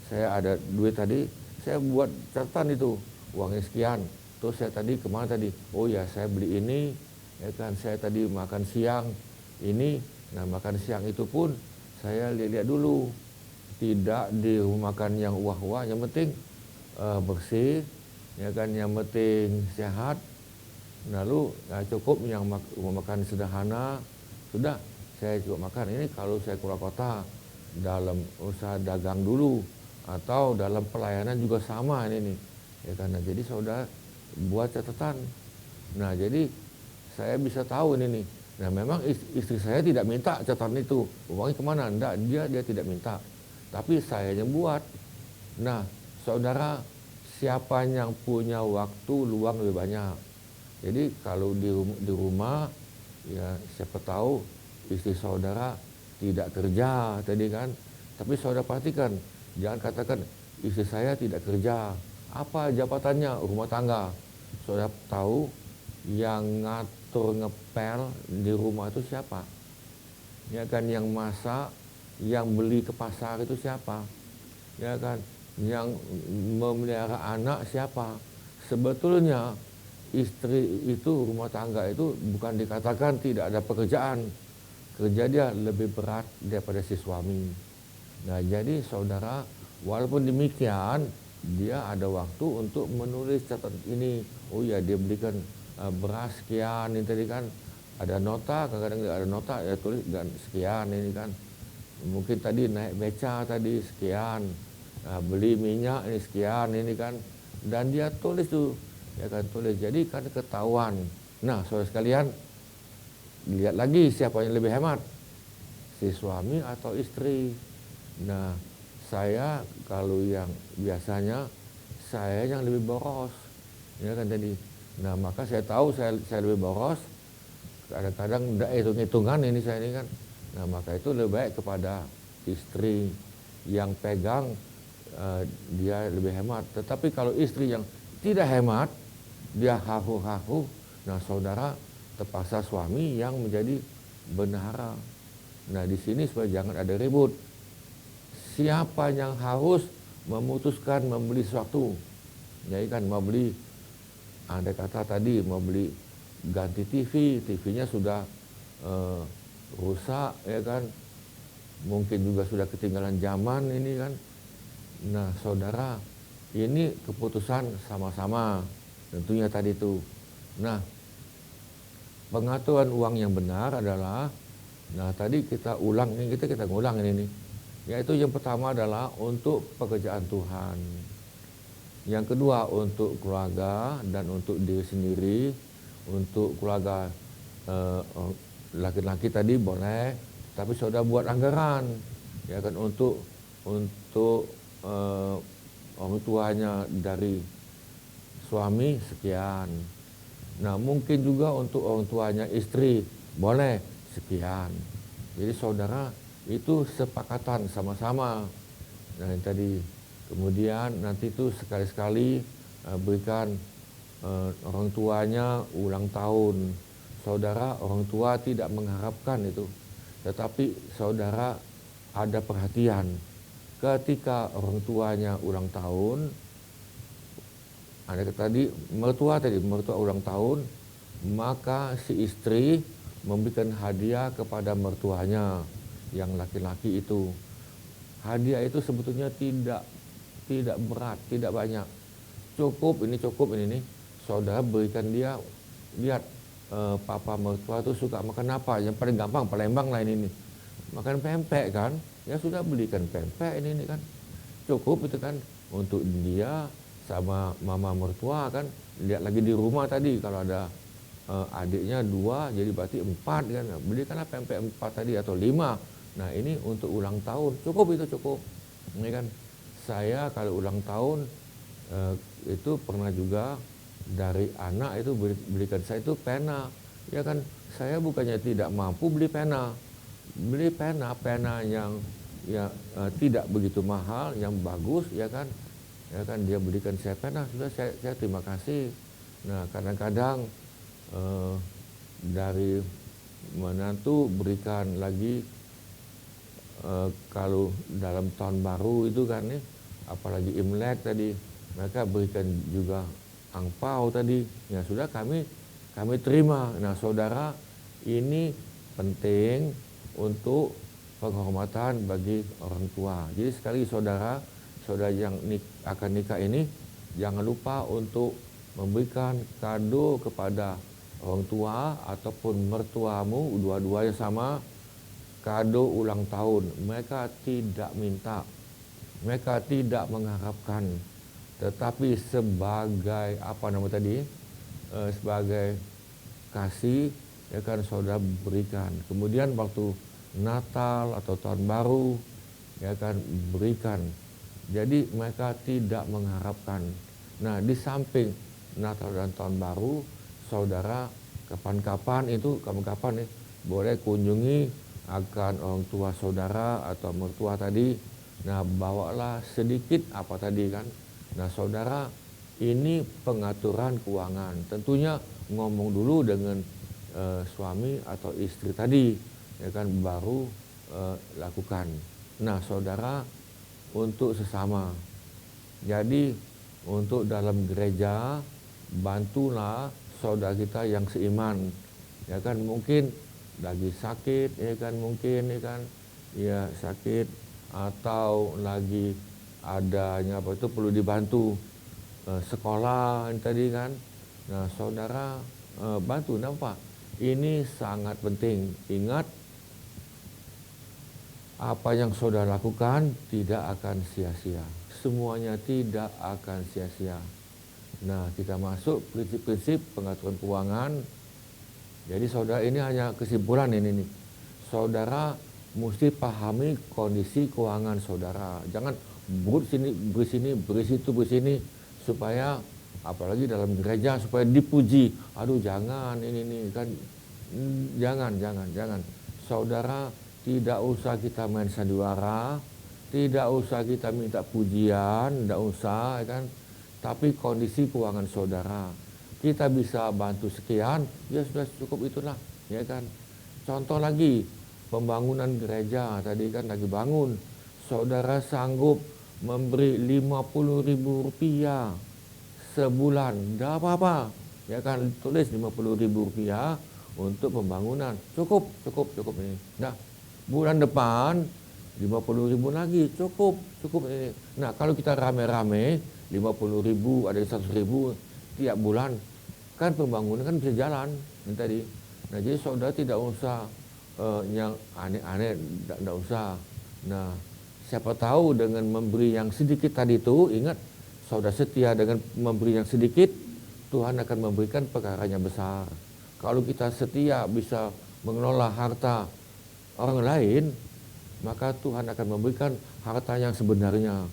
saya ada duit tadi, saya buat catatan itu, uangnya sekian. Terus saya tadi kemana tadi? Oh ya saya beli ini, ya kan. Saya tadi makan siang ini. Nah makan siang itu pun saya lihat dulu, tidak di rumah makan yang wah-wah, yang penting bersih, ya kan, yang penting sehat. Lalu cukup yang makan sederhana, sudah saya juga makan. Ini kalau saya keluar kota, dalam usaha dagang dulu atau dalam pelayanan juga sama ini nih, ya kan. Nah, jadi saudara buat catatan. Nah jadi saya bisa tahu ini nih. Nah memang istri saya tidak minta catatan itu, uangnya kemana? Enggak, dia tidak minta, tapi saya yang buat. Nah saudara, siapa yang punya waktu luang lebih banyak? Jadi kalau di rumah, ya siapa tahu istri saudara tidak kerja tadi kan. Tapi saudara perhatikan, jangan katakan istri saya tidak kerja. Apa jabatannya? Rumah tangga. Saudara tahu yang ngatur ngepel di rumah itu siapa? Ya kan, yang masak, yang beli ke pasar itu siapa? Ya kan, yang memelihara anak siapa? Sebetulnya istri itu, rumah tangga itu bukan dikatakan tidak ada pekerjaan. Kerja dia lebih berat daripada si suami. Nah jadi saudara, walaupun demikian, dia ada waktu untuk menulis catatan ini. Oh ya, dia belikan beras sekian, ini tadi kan ada nota, kadang-kadang nggak ada nota, ya tulis dan sekian ini kan. Mungkin tadi naik beca tadi sekian, beli minyak ini sekian ini kan. Dan dia tulis tuh, ya kan, tulis. Jadi kan ketahuan. Nah saudara sekalian, lihat lagi siapa yang lebih hemat, si suami atau istri. Nah saya kalau yang biasanya saya yang lebih boros, ya kan tadi. Nah maka saya tahu saya lebih boros. Kadang-kadang tidak hitung-hitungan ini saya ini kan. Nah maka itu lebih baik kepada istri yang pegang, dia lebih hemat. Tetapi kalau istri yang tidak hemat, dia hahu-hahu, nah saudara, terpaksa suami yang menjadi bendahara. Nah di sini supaya jangan ada ribut. Siapa yang harus memutuskan membeli sesuatu? Ya kan, mau beli, ada kata tadi mau beli ganti TV, TV-nya sudah rusak, ya kan. Mungkin juga sudah ketinggalan zaman ini kan. Nah saudara, ini keputusan sama-sama tentunya tadi itu. Nah pengaturan uang yang benar adalah, nah tadi kita ulang, ini kita ngulang ini nih. Yaitu yang pertama adalah untuk pekerjaan Tuhan. Yang kedua untuk keluarga dan untuk diri sendiri. Untuk keluarga laki-laki tadi boleh, tapi saudara buat anggaran, ya kan, untuk orang tuanya dari suami sekian. Nah mungkin juga untuk orang tuanya istri boleh sekian. Jadi saudara itu sepakatan sama-sama. Nah yang tadi, kemudian nanti itu sekali-sekali berikan orang tuanya ulang tahun. Saudara, orang tua tidak mengharapkan itu, tetapi saudara ada perhatian. Ketika orang tuanya ulang tahun, ada tadi mertua ulang tahun, maka si istri memberikan hadiah kepada mertuanya yang laki-laki itu. Hadiah itu sebetulnya tidak berat, tidak banyak. Cukup ini nih. Saudara berikan dia, lihat papa mertua itu suka makan apa? Yang paling gampang Palembang lah ini. Makan pempek kan? Ya sudah belikan pempek ini kan. Cukup itu kan untuk dia sama mama mertua kan. lihat lagi di rumah tadi kalau ada adiknya 2 jadi berarti 4 kan. Belikanlah pempek 4 tadi atau 5. Nah, ini untuk ulang tahun. Cukup itu cukup. Ini kan saya kalau ulang tahun itu pernah juga dari anak itu belikan saya itu pena. Ya kan, saya bukannya tidak mampu beli pena. Beli pena yang tidak begitu mahal, yang bagus, ya kan dia belikan saya pena, sudah saya terima kasih. Nah, kadang-kadang dari menantu berikan lagi kalau dalam tahun baru itu kan nih, apalagi Imlek tadi mereka berikan juga angpau tadi, ya sudah kami terima. Nah, saudara, ini penting untuk penghormatan bagi orang tua. Jadi sekali saudara yang akan nikah ini jangan lupa untuk memberikan kado kepada orang tua ataupun mertuamu, dua-duanya sama, kado ulang tahun. Mereka tidak minta, mereka tidak mengharapkan, tetapi sebagai sebagai kasih, ya kan, saudara berikan. Kemudian waktu Natal atau tahun baru, ya kan, berikan. Jadi mereka tidak mengharapkan. Nah, di samping Natal dan tahun baru, saudara kapan-kapan boleh kunjungi akan orang tua saudara atau mertua tadi. Nah, bawalah sedikit apa tadi kan. Nah, saudara, ini pengaturan keuangan. Tentunya ngomong dulu dengan suami atau istri tadi, ya kan, baru lakukan. Nah, saudara, untuk sesama. Jadi untuk dalam gereja, bantulah saudara kita yang seiman, ya kan, mungkin lagi sakit, ya kan, mungkin, ya kan, ya sakit, atau lagi adanya perlu dibantu sekolah tadi kan. Nah, saudara bantu. Nampak? Ini sangat penting. Ingat, apa yang saudara lakukan tidak akan sia-sia. Semuanya tidak akan sia-sia. Nah, kita masuk prinsip-prinsip pengaturan keuangan. Jadi saudara, ini hanya kesimpulan ini nih. Saudara mesti pahami kondisi keuangan saudara. Jangan beri situ, beri sini, supaya apalagi dalam gereja supaya dipuji. Aduh, jangan ini kan. Jangan. Saudara, tidak usah kita main sandiwara, tidak usah kita minta pujian, tidak usah, kan. Tapi kondisi keuangan saudara, kita bisa bantu sekian, ya sudah cukup itulah, ya kan. Contoh lagi, pembangunan gereja tadi kan lagi bangun, saudara sanggup memberi Rp50.000 sebulan, tidak apa-apa, ya kan, tulis Rp50.000 untuk pembangunan, cukup ini. Nah, bulan depan 50.000 lagi, cukup ini. Nah, kalau kita rame-rame 50.000, ada 100.000 tiap bulan, kan pembangunan kan bisa jalan tadi. Nah, jadi saudara tidak usah yang aneh-aneh, tidak usah. Nah, siapa tahu dengan memberi yang sedikit tadi itu, ingat, saudara setia dengan memberi yang sedikit, Tuhan akan memberikan perkaranya besar. Kalau kita setia bisa mengelola harta orang lain, maka Tuhan akan memberikan harta yang sebenarnya.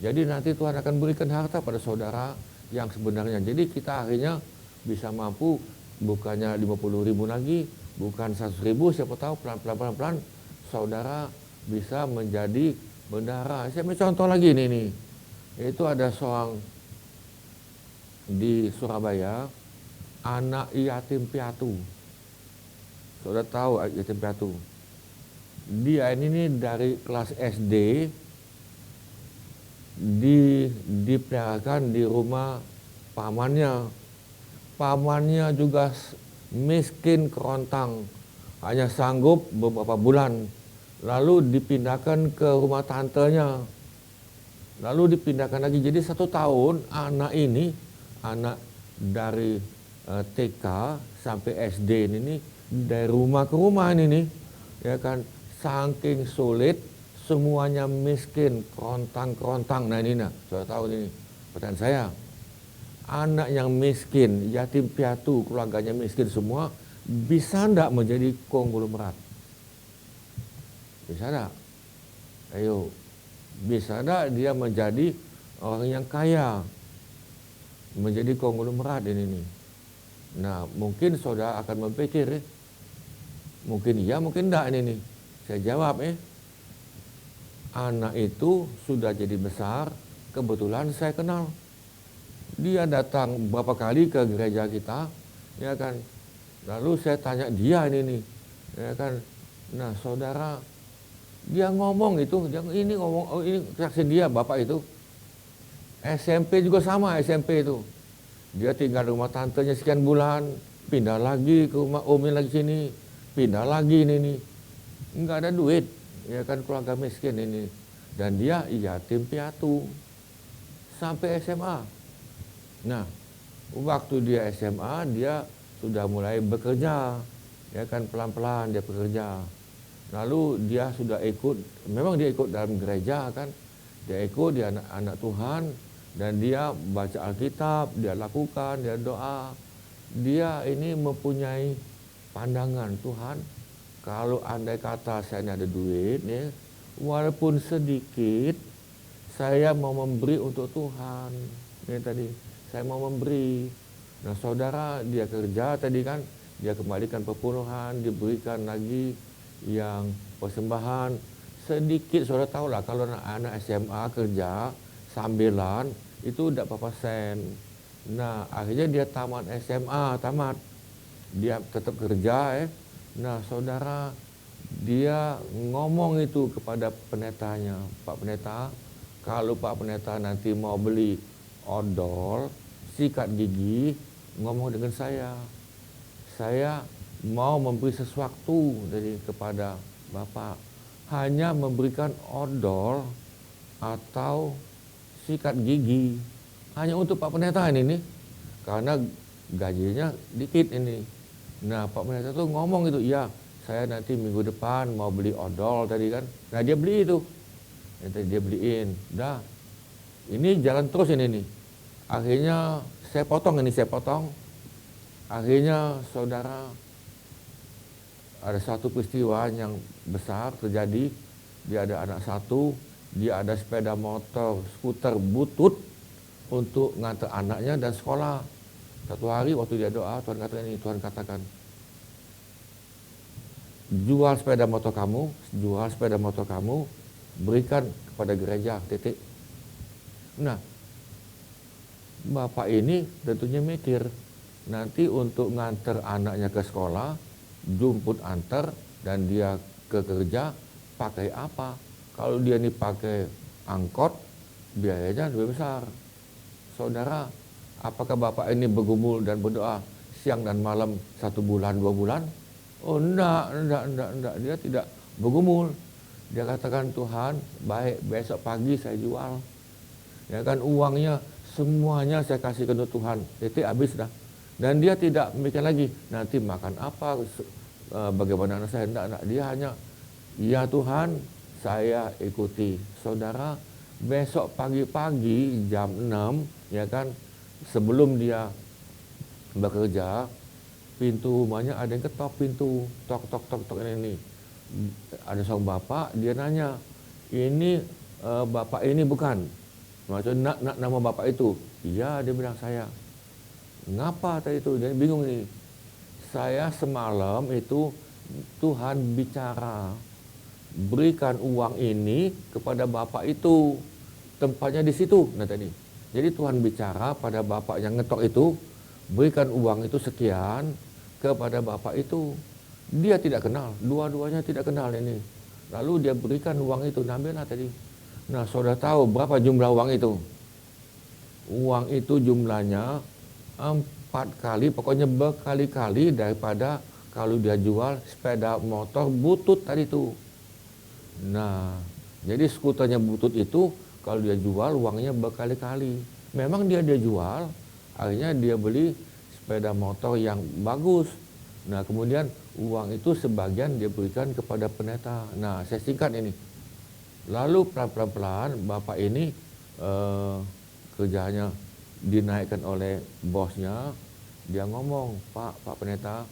Jadi nanti Tuhan akan berikan harta pada saudara yang sebenarnya. Jadi kita akhirnya bisa mampu, bukannya 50.000 lagi, bukan 100.000, siapa tahu pelan-pelan saudara bisa menjadi bendahara. Saya mencontoh lagi ini. Itu ada seorang di Surabaya, anak yatim piatu. Saudara tahu yatim piatu? Dia ini dari kelas SD dipeliharakan di rumah pamannya. Pamannya juga miskin kerontang, hanya sanggup beberapa bulan. Lalu dipindahkan ke rumah tantenya. Lalu dipindahkan lagi. Jadi 1 tahun anak ini, anak dari TK sampai SD ini, dari rumah ke rumah ini, ya kan, saking sulit, semuanya miskin, kerontang. Nah ini, sudah tahu ini pertanyaan saya. anak yang miskin, yatim piatu, keluarganya miskin semua, bisa enggak menjadi konglomerat? Bisa enggak? Ayo, bisa enggak dia menjadi orang yang kaya, menjadi konglomerat ini nih? Nah, mungkin saudara akan berpikir, mungkin iya, mungkin enggak ini nih. Saya jawab, anak itu sudah jadi besar, kebetulan saya kenal. Dia datang beberapa kali ke gereja kita, ya kan. Lalu saya tanya dia ini nih, ya kan. Nah, saudara, dia ngomong itu, ini ngomong, oh ini saksi dia, bapak itu. SMP juga sama, SMP itu. Dia tinggal di rumah tantenya sekian bulan, pindah lagi ke rumah omnya lagi sini, pindah lagi ini nih. Enggak ada duit, ya kan, keluarga miskin ini. Dan dia yatim piatu sampai SMA. Nah, waktu dia SMA, dia sudah mulai bekerja, ya kan, pelan-pelan dia bekerja. Lalu dia sudah ikut, memang dia ikut dalam gereja kan, dia ikut, dia anak Tuhan, dan dia baca Alkitab, dia lakukan, dia doa. Dia ini mempunyai pandangan, Tuhan, kalau andai kata saya ini ada duit, ya, walaupun sedikit, saya mau memberi untuk Tuhan. Ini tadi, saya mau memberi. Nah, saudara, dia kerja tadi kan, dia kembalikan perpuluhan, diberikan lagi yang persembahan. Sedikit, saudara tahu lah, kalau anak SMA kerja sambilan, itu udah berapa sen. Nah, akhirnya dia tamat SMA, tamat. Dia tetap kerja, Nah, saudara, dia ngomong itu kepada pendetanya, Pak Pendeta, kalau Pak Pendeta nanti mau beli odol, sikat gigi, ngomong dengan saya. Saya mau memberi sesuatu dari kepada Bapak. Hanya memberikan odol atau sikat gigi. Hanya untuk Pak Pendeta ini nih. Karena gajinya dikit ini. Nah, Pak Pendeta tuh ngomong itu, ya, saya nanti minggu depan mau beli odol tadi kan. Nah, dia beli itu. Dia beliin. Dah. Ini jalan terus ini nih. Akhirnya saya potong. Akhirnya saudara, ada satu peristiwa yang besar terjadi. Dia ada anak satu, dia ada sepeda motor, skuter butut untuk ngantar anaknya dan sekolah. Satu hari waktu dia doa, Tuhan katakan ini, Tuhan katakan, jual sepeda motor kamu, berikan kepada gereja, titik. Nah, bapak ini tentunya mikir, nanti untuk nganter anaknya ke sekolah, jemput antar, dan dia ke kerja, pakai apa? Kalau dia ini pakai angkot, biayanya lebih besar. Saudara, apakah bapak ini bergumul dan berdoa siang dan malam 1 bulan, 2 bulan? Oh, enggak. Dia tidak bergumul. Dia katakan, Tuhan, baik, besok pagi saya jual. Ya kan, uangnya semuanya saya kasih ke Tuhan. Itu habis dah. Dan dia tidak mikir lagi, nanti makan apa, bagaimana anak saya. Enggak. Dia hanya, ya Tuhan, saya ikuti. Saudara, besok pagi-pagi jam 6, ya kan, sebelum dia bekerja, pintu rumahnya ada yang ketok pintu, tok ini. Ada seorang bapak, dia nanya, ini bapak ini bukan? Maksudnya nak nama bapak itu? Iya, dia bilang saya. Ngapa tadi itu? Dia bingung nih. Saya semalam itu Tuhan bicara, berikan uang ini kepada bapak itu, tempatnya di situ. Nah tadi. Jadi Tuhan bicara pada bapak yang ngetok itu, berikan uang itu sekian kepada bapak itu. Dia tidak kenal, dua-duanya tidak kenal ini. Lalu dia berikan uang itu, ambillah tadi. Nah, saudara tahu berapa jumlah uang itu? Uang itu jumlahnya 4 kali, pokoknya berkali-kali daripada kalau dia jual sepeda motor butut tadi itu. Nah, jadi skuternya butut itu kalau dia jual uangnya berkali-kali. Memang dia jual, akhirnya dia beli sepeda motor yang bagus. Nah, kemudian uang itu sebagian dia berikan kepada pendeta. Nah, saya singkat ini. Lalu pelan-pelan bapak ini kerjanya dinaikkan oleh bosnya, dia ngomong, Pak Pendeta,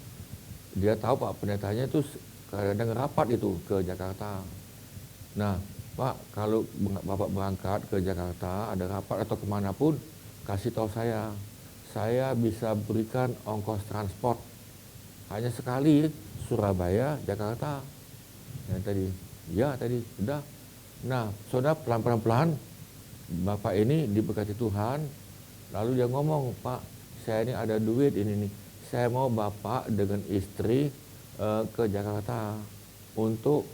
dia tahu Pak Pendetanya itu kadang rapat itu ke Jakarta. Nah, Pak, kalau Bapak berangkat ke Jakarta, ada rapat atau kemanapun, kasih tahu saya bisa berikan ongkos transport hanya sekali, Surabaya, Jakarta. Yang tadi, sudah. Nah, saudara pelan-pelan Bapak ini diberkati Tuhan, lalu dia ngomong, Pak, saya ini ada duit ini nih, saya mau Bapak dengan istri ke Jakarta untuk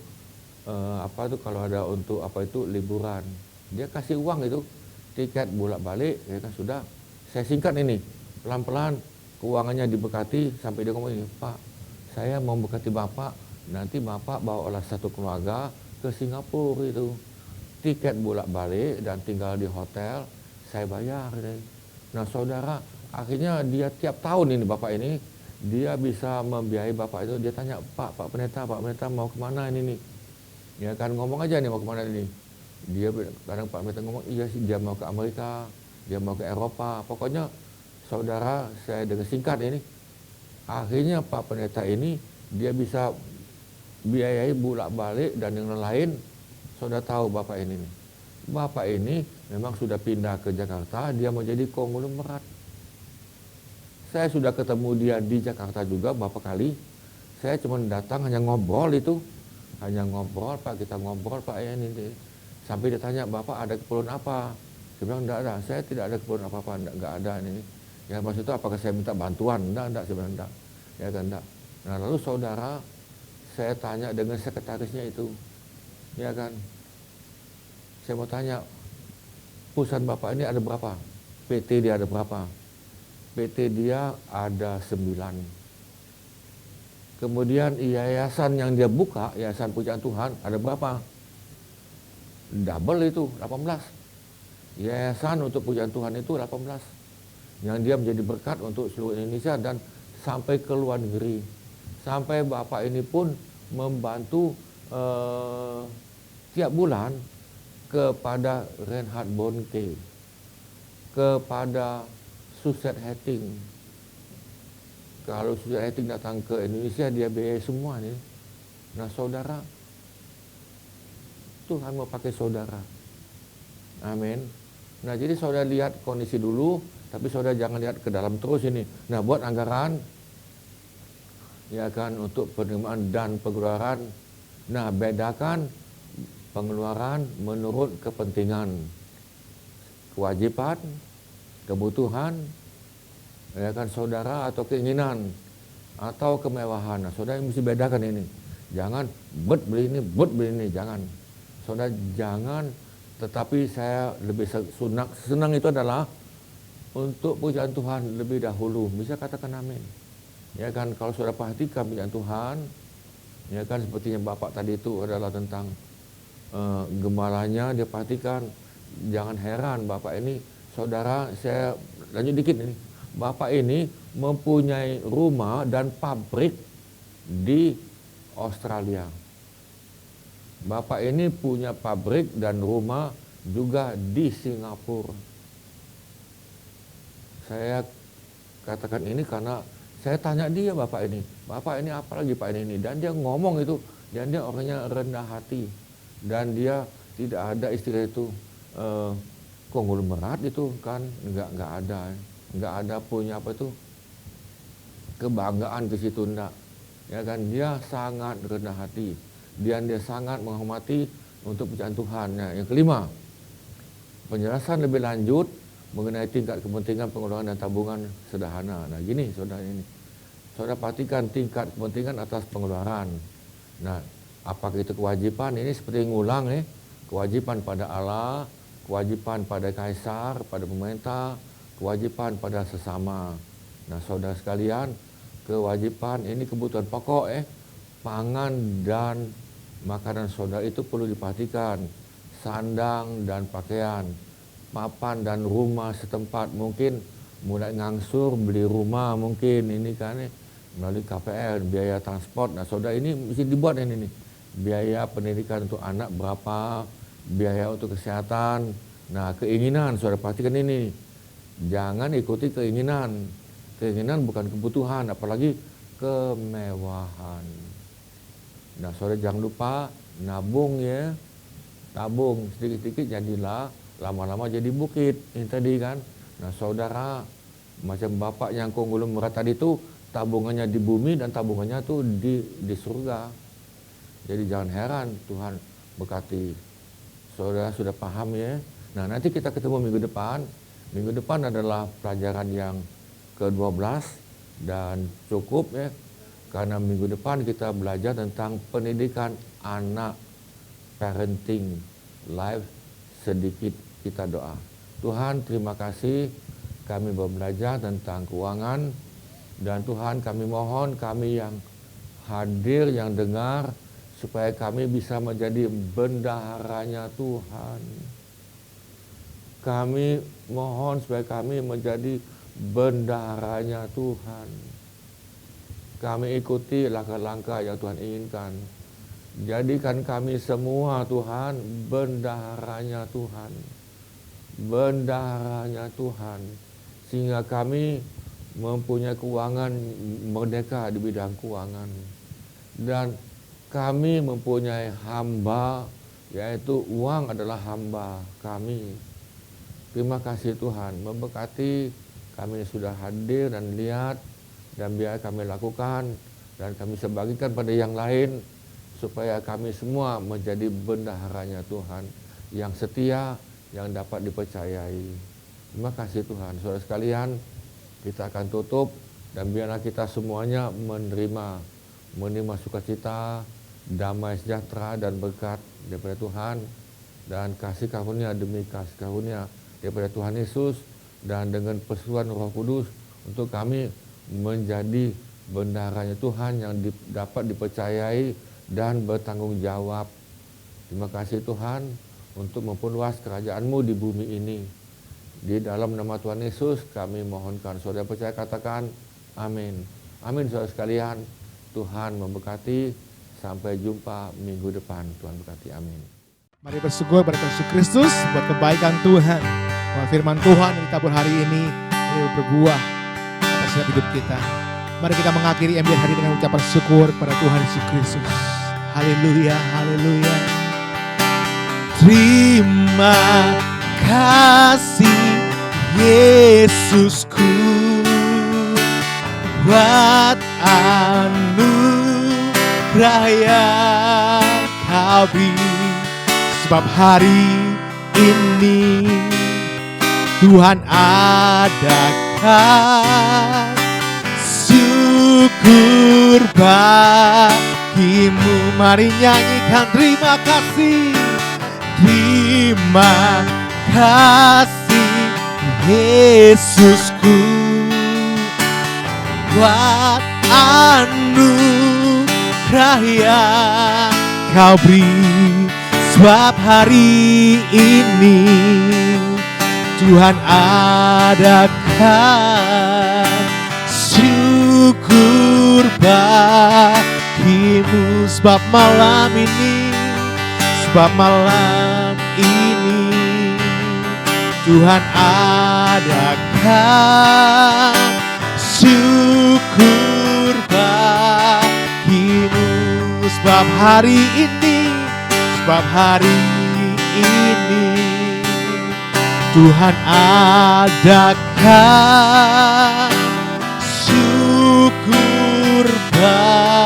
kalau ada untuk liburan. Dia kasih uang itu, tiket bolak-balik, ya kan sudah. Saya singkat ini, pelan-pelan keuangannya diberkati sampai dia ngomong, Pak, saya mau berkati Bapak, nanti Bapak bawalah satu keluarga ke Singapura itu. Tiket bolak-balik dan tinggal di hotel, saya bayar. Nah saudara, akhirnya dia tiap tahun ini Bapak ini, dia bisa membiayai Bapak itu. Dia tanya, Pak Pendeta mau kemana ini nih? Ya kan ngomong aja nih mau kemana ini. Dia kadang Pak Pendeta ngomong, iya sih dia mau ke Amerika, dia mau ke Eropa. Pokoknya saudara, saya dengan singkat ini, akhirnya Pak Pendeta ini dia bisa biayai bolak-balik dan yang lain. Saudara tahu Bapak ini nih. Bapak ini memang sudah pindah ke Jakarta, dia mau jadi konglomerat. Saya sudah ketemu dia di Jakarta juga beberapa kali. Saya cuma datang hanya ngobrol itu. Hanya ngobrol, Pak, kita ngobrol, Pak, ya ini. Sampai dia tanya, Bapak ada keperluan apa? Saya bilang, enggak ada, saya tidak ada keperluan apa-apa, enggak ada ini. Ya maksud itu apakah saya minta bantuan? Enggak, saya bilang enggak. Ya kan, enggak. Nah lalu saudara, saya tanya dengan sekretarisnya itu. Ya kan, saya mau tanya, perusahaan Bapak ini ada berapa? PT dia ada berapa? PT dia ada 9. Kemudian yayasan yang dia buka, Yayasan Pujaan Tuhan, ada berapa? Double itu, 18. Yayasan untuk Pujaan Tuhan itu 18. Yang dia menjadi berkat untuk seluruh Indonesia dan sampai ke luar negeri. Sampai Bapak ini pun membantu tiap bulan kepada Reinhard Bonnke, kepada Suset Hating. Kalau Suset Hating datang ke Indonesia, dia biayai semua nih. Nah saudara, Tuhan mau pakai saudara. Amin. Nah jadi saudara lihat kondisi dulu, tapi saudara jangan lihat ke dalam terus ini. Nah buat anggaran, ya kan, untuk penerimaan dan pengeluaran. Nah bedakan pengeluaran menurut kepentingan, kewajiban, kebutuhan, ya kan saudara, atau keinginan, atau kemewahan. Nah, saudara mesti bedakan ini. Jangan beli ini, jangan. Saudara jangan, tetapi saya lebih senang itu adalah untuk pujian Tuhan lebih dahulu. Bisa katakan amin. Ya kan, kalau saudara perhatikan pujian Tuhan, ya kan sepertinya Bapak tadi itu adalah tentang gemalanya, dia perhatikan. Jangan heran Bapak ini, saudara, saya lanjut dikit ini. Bapak ini mempunyai rumah dan pabrik di Australia. Bapak ini punya pabrik dan rumah juga di Singapura. Saya katakan ini karena saya tanya dia, Bapak ini apa lagi Pak ini? Dan dia ngomong itu, dan dia orangnya rendah hati. Dan dia tidak ada istilah itu konglomerat itu kan, nggak ada punya apa itu kebanggaan ke situ, enggak. Ya kan, dia sangat rendah hati. Dan dia sangat menghormati untuk pujian Tuhan. Nah, yang kelima, penjelasan lebih lanjut mengenai tingkat kepentingan pengeluaran dan tabungan sederhana. Nah, gini saudara ini. Saudara perhatikan tingkat kepentingan atas pengeluaran. Nah, apakah itu kewajiban? Ini seperti ngulang kewajiban pada Allah, kewajiban pada kaisar, pada pemerintah, kewajiban pada sesama. Nah, saudara sekalian, kewajiban ini kebutuhan pokok pangan dan makanan saudara itu perlu diperhatikan. Sandang dan pakaian, papan dan rumah setempat, mungkin mulai ngangsur beli rumah mungkin ini kan melalui KPR, biaya transport. Nah, saudara ini mesti dibuat ini nih. Biaya pendidikan untuk anak berapa, biaya untuk kesehatan. Nah, keinginan saudara perhatikan ini. Jangan ikuti keinginan. Keinginan bukan kebutuhan, apalagi kemewahan. Nah, saudara jangan lupa nabung ya. Tabung sedikit-sedikit jadilah lama-lama jadi bukit. Ini tadi kan. Nah, saudara macam bapak yang konglomerat tadi itu tabungannya di bumi dan tabungannya tuh di surga. Jadi jangan heran Tuhan berkati. Saudara sudah paham ya. Nah, nanti kita ketemu minggu depan. Minggu depan adalah pelajaran yang ke-12 dan cukup ya. Karena minggu depan kita belajar tentang pendidikan anak, parenting life. Sedikit kita doa. Tuhan, terima kasih kami belajar tentang keuangan. Dan Tuhan, kami mohon kami yang hadir, yang dengar, supaya kami bisa menjadi bendaharanya Tuhan. Kami mohon supaya kami menjadi bendaharanya Tuhan. Kami ikuti langkah-langkah yang Tuhan inginkan. Jadikan kami semua Tuhan bendaharanya Tuhan. Bendaharanya Tuhan. Sehingga kami mempunyai keuangan merdeka di bidang keuangan. Dan kami mempunyai hamba, yaitu uang adalah hamba kami. Terima kasih Tuhan, memberkati kami sudah hadir dan lihat, dan biar kami lakukan, dan kami sebagikan pada yang lain, supaya kami semua menjadi bendaharanya Tuhan, yang setia, yang dapat dipercayai. Terima kasih Tuhan. Saudara sekalian, kita akan tutup, dan biarlah kita semuanya menerima sukacita, damai sejahtera dan berkat daripada Tuhan, dan kasih karunia demi kasih karunia daripada Tuhan Yesus, dan dengan persetujuan Roh Kudus untuk kami menjadi bendaharanya Tuhan yang dapat dipercayai dan bertanggung jawab. Terima kasih Tuhan untuk memperluas kerajaan-Mu di bumi ini. Di dalam nama Tuhan Yesus kami mohonkan. Saudara percaya katakan amin. Amin saudara sekalian. Tuhan memberkati. Sampai jumpa minggu depan. Tuhan berkati. Amin. Mari bersyukur pada Yesus Kristus buat kebaikan Tuhan. Bahwa firman Tuhan yang ditabur hari ini berbuah atas setiap hidup kita. Mari kita mengakhiri MBR hari dengan ucapan syukur pada Tuhan Yesus Kristus. Haleluya, haleluya. Terima kasih Yesusku buat anugerah yang Kau beri. Sebab hari ini Tuhan adakan syukur bagimu. Mari nyanyikan terima kasih. Terima kasih Yesusku buat anugerah yang Kau beri. Sebab hari ini Tuhan adakan syukur bagimu. Sebab malam ini Tuhan adakan syukur bagimu. Sebab hari ini Tuhan adakan syukur bagimu.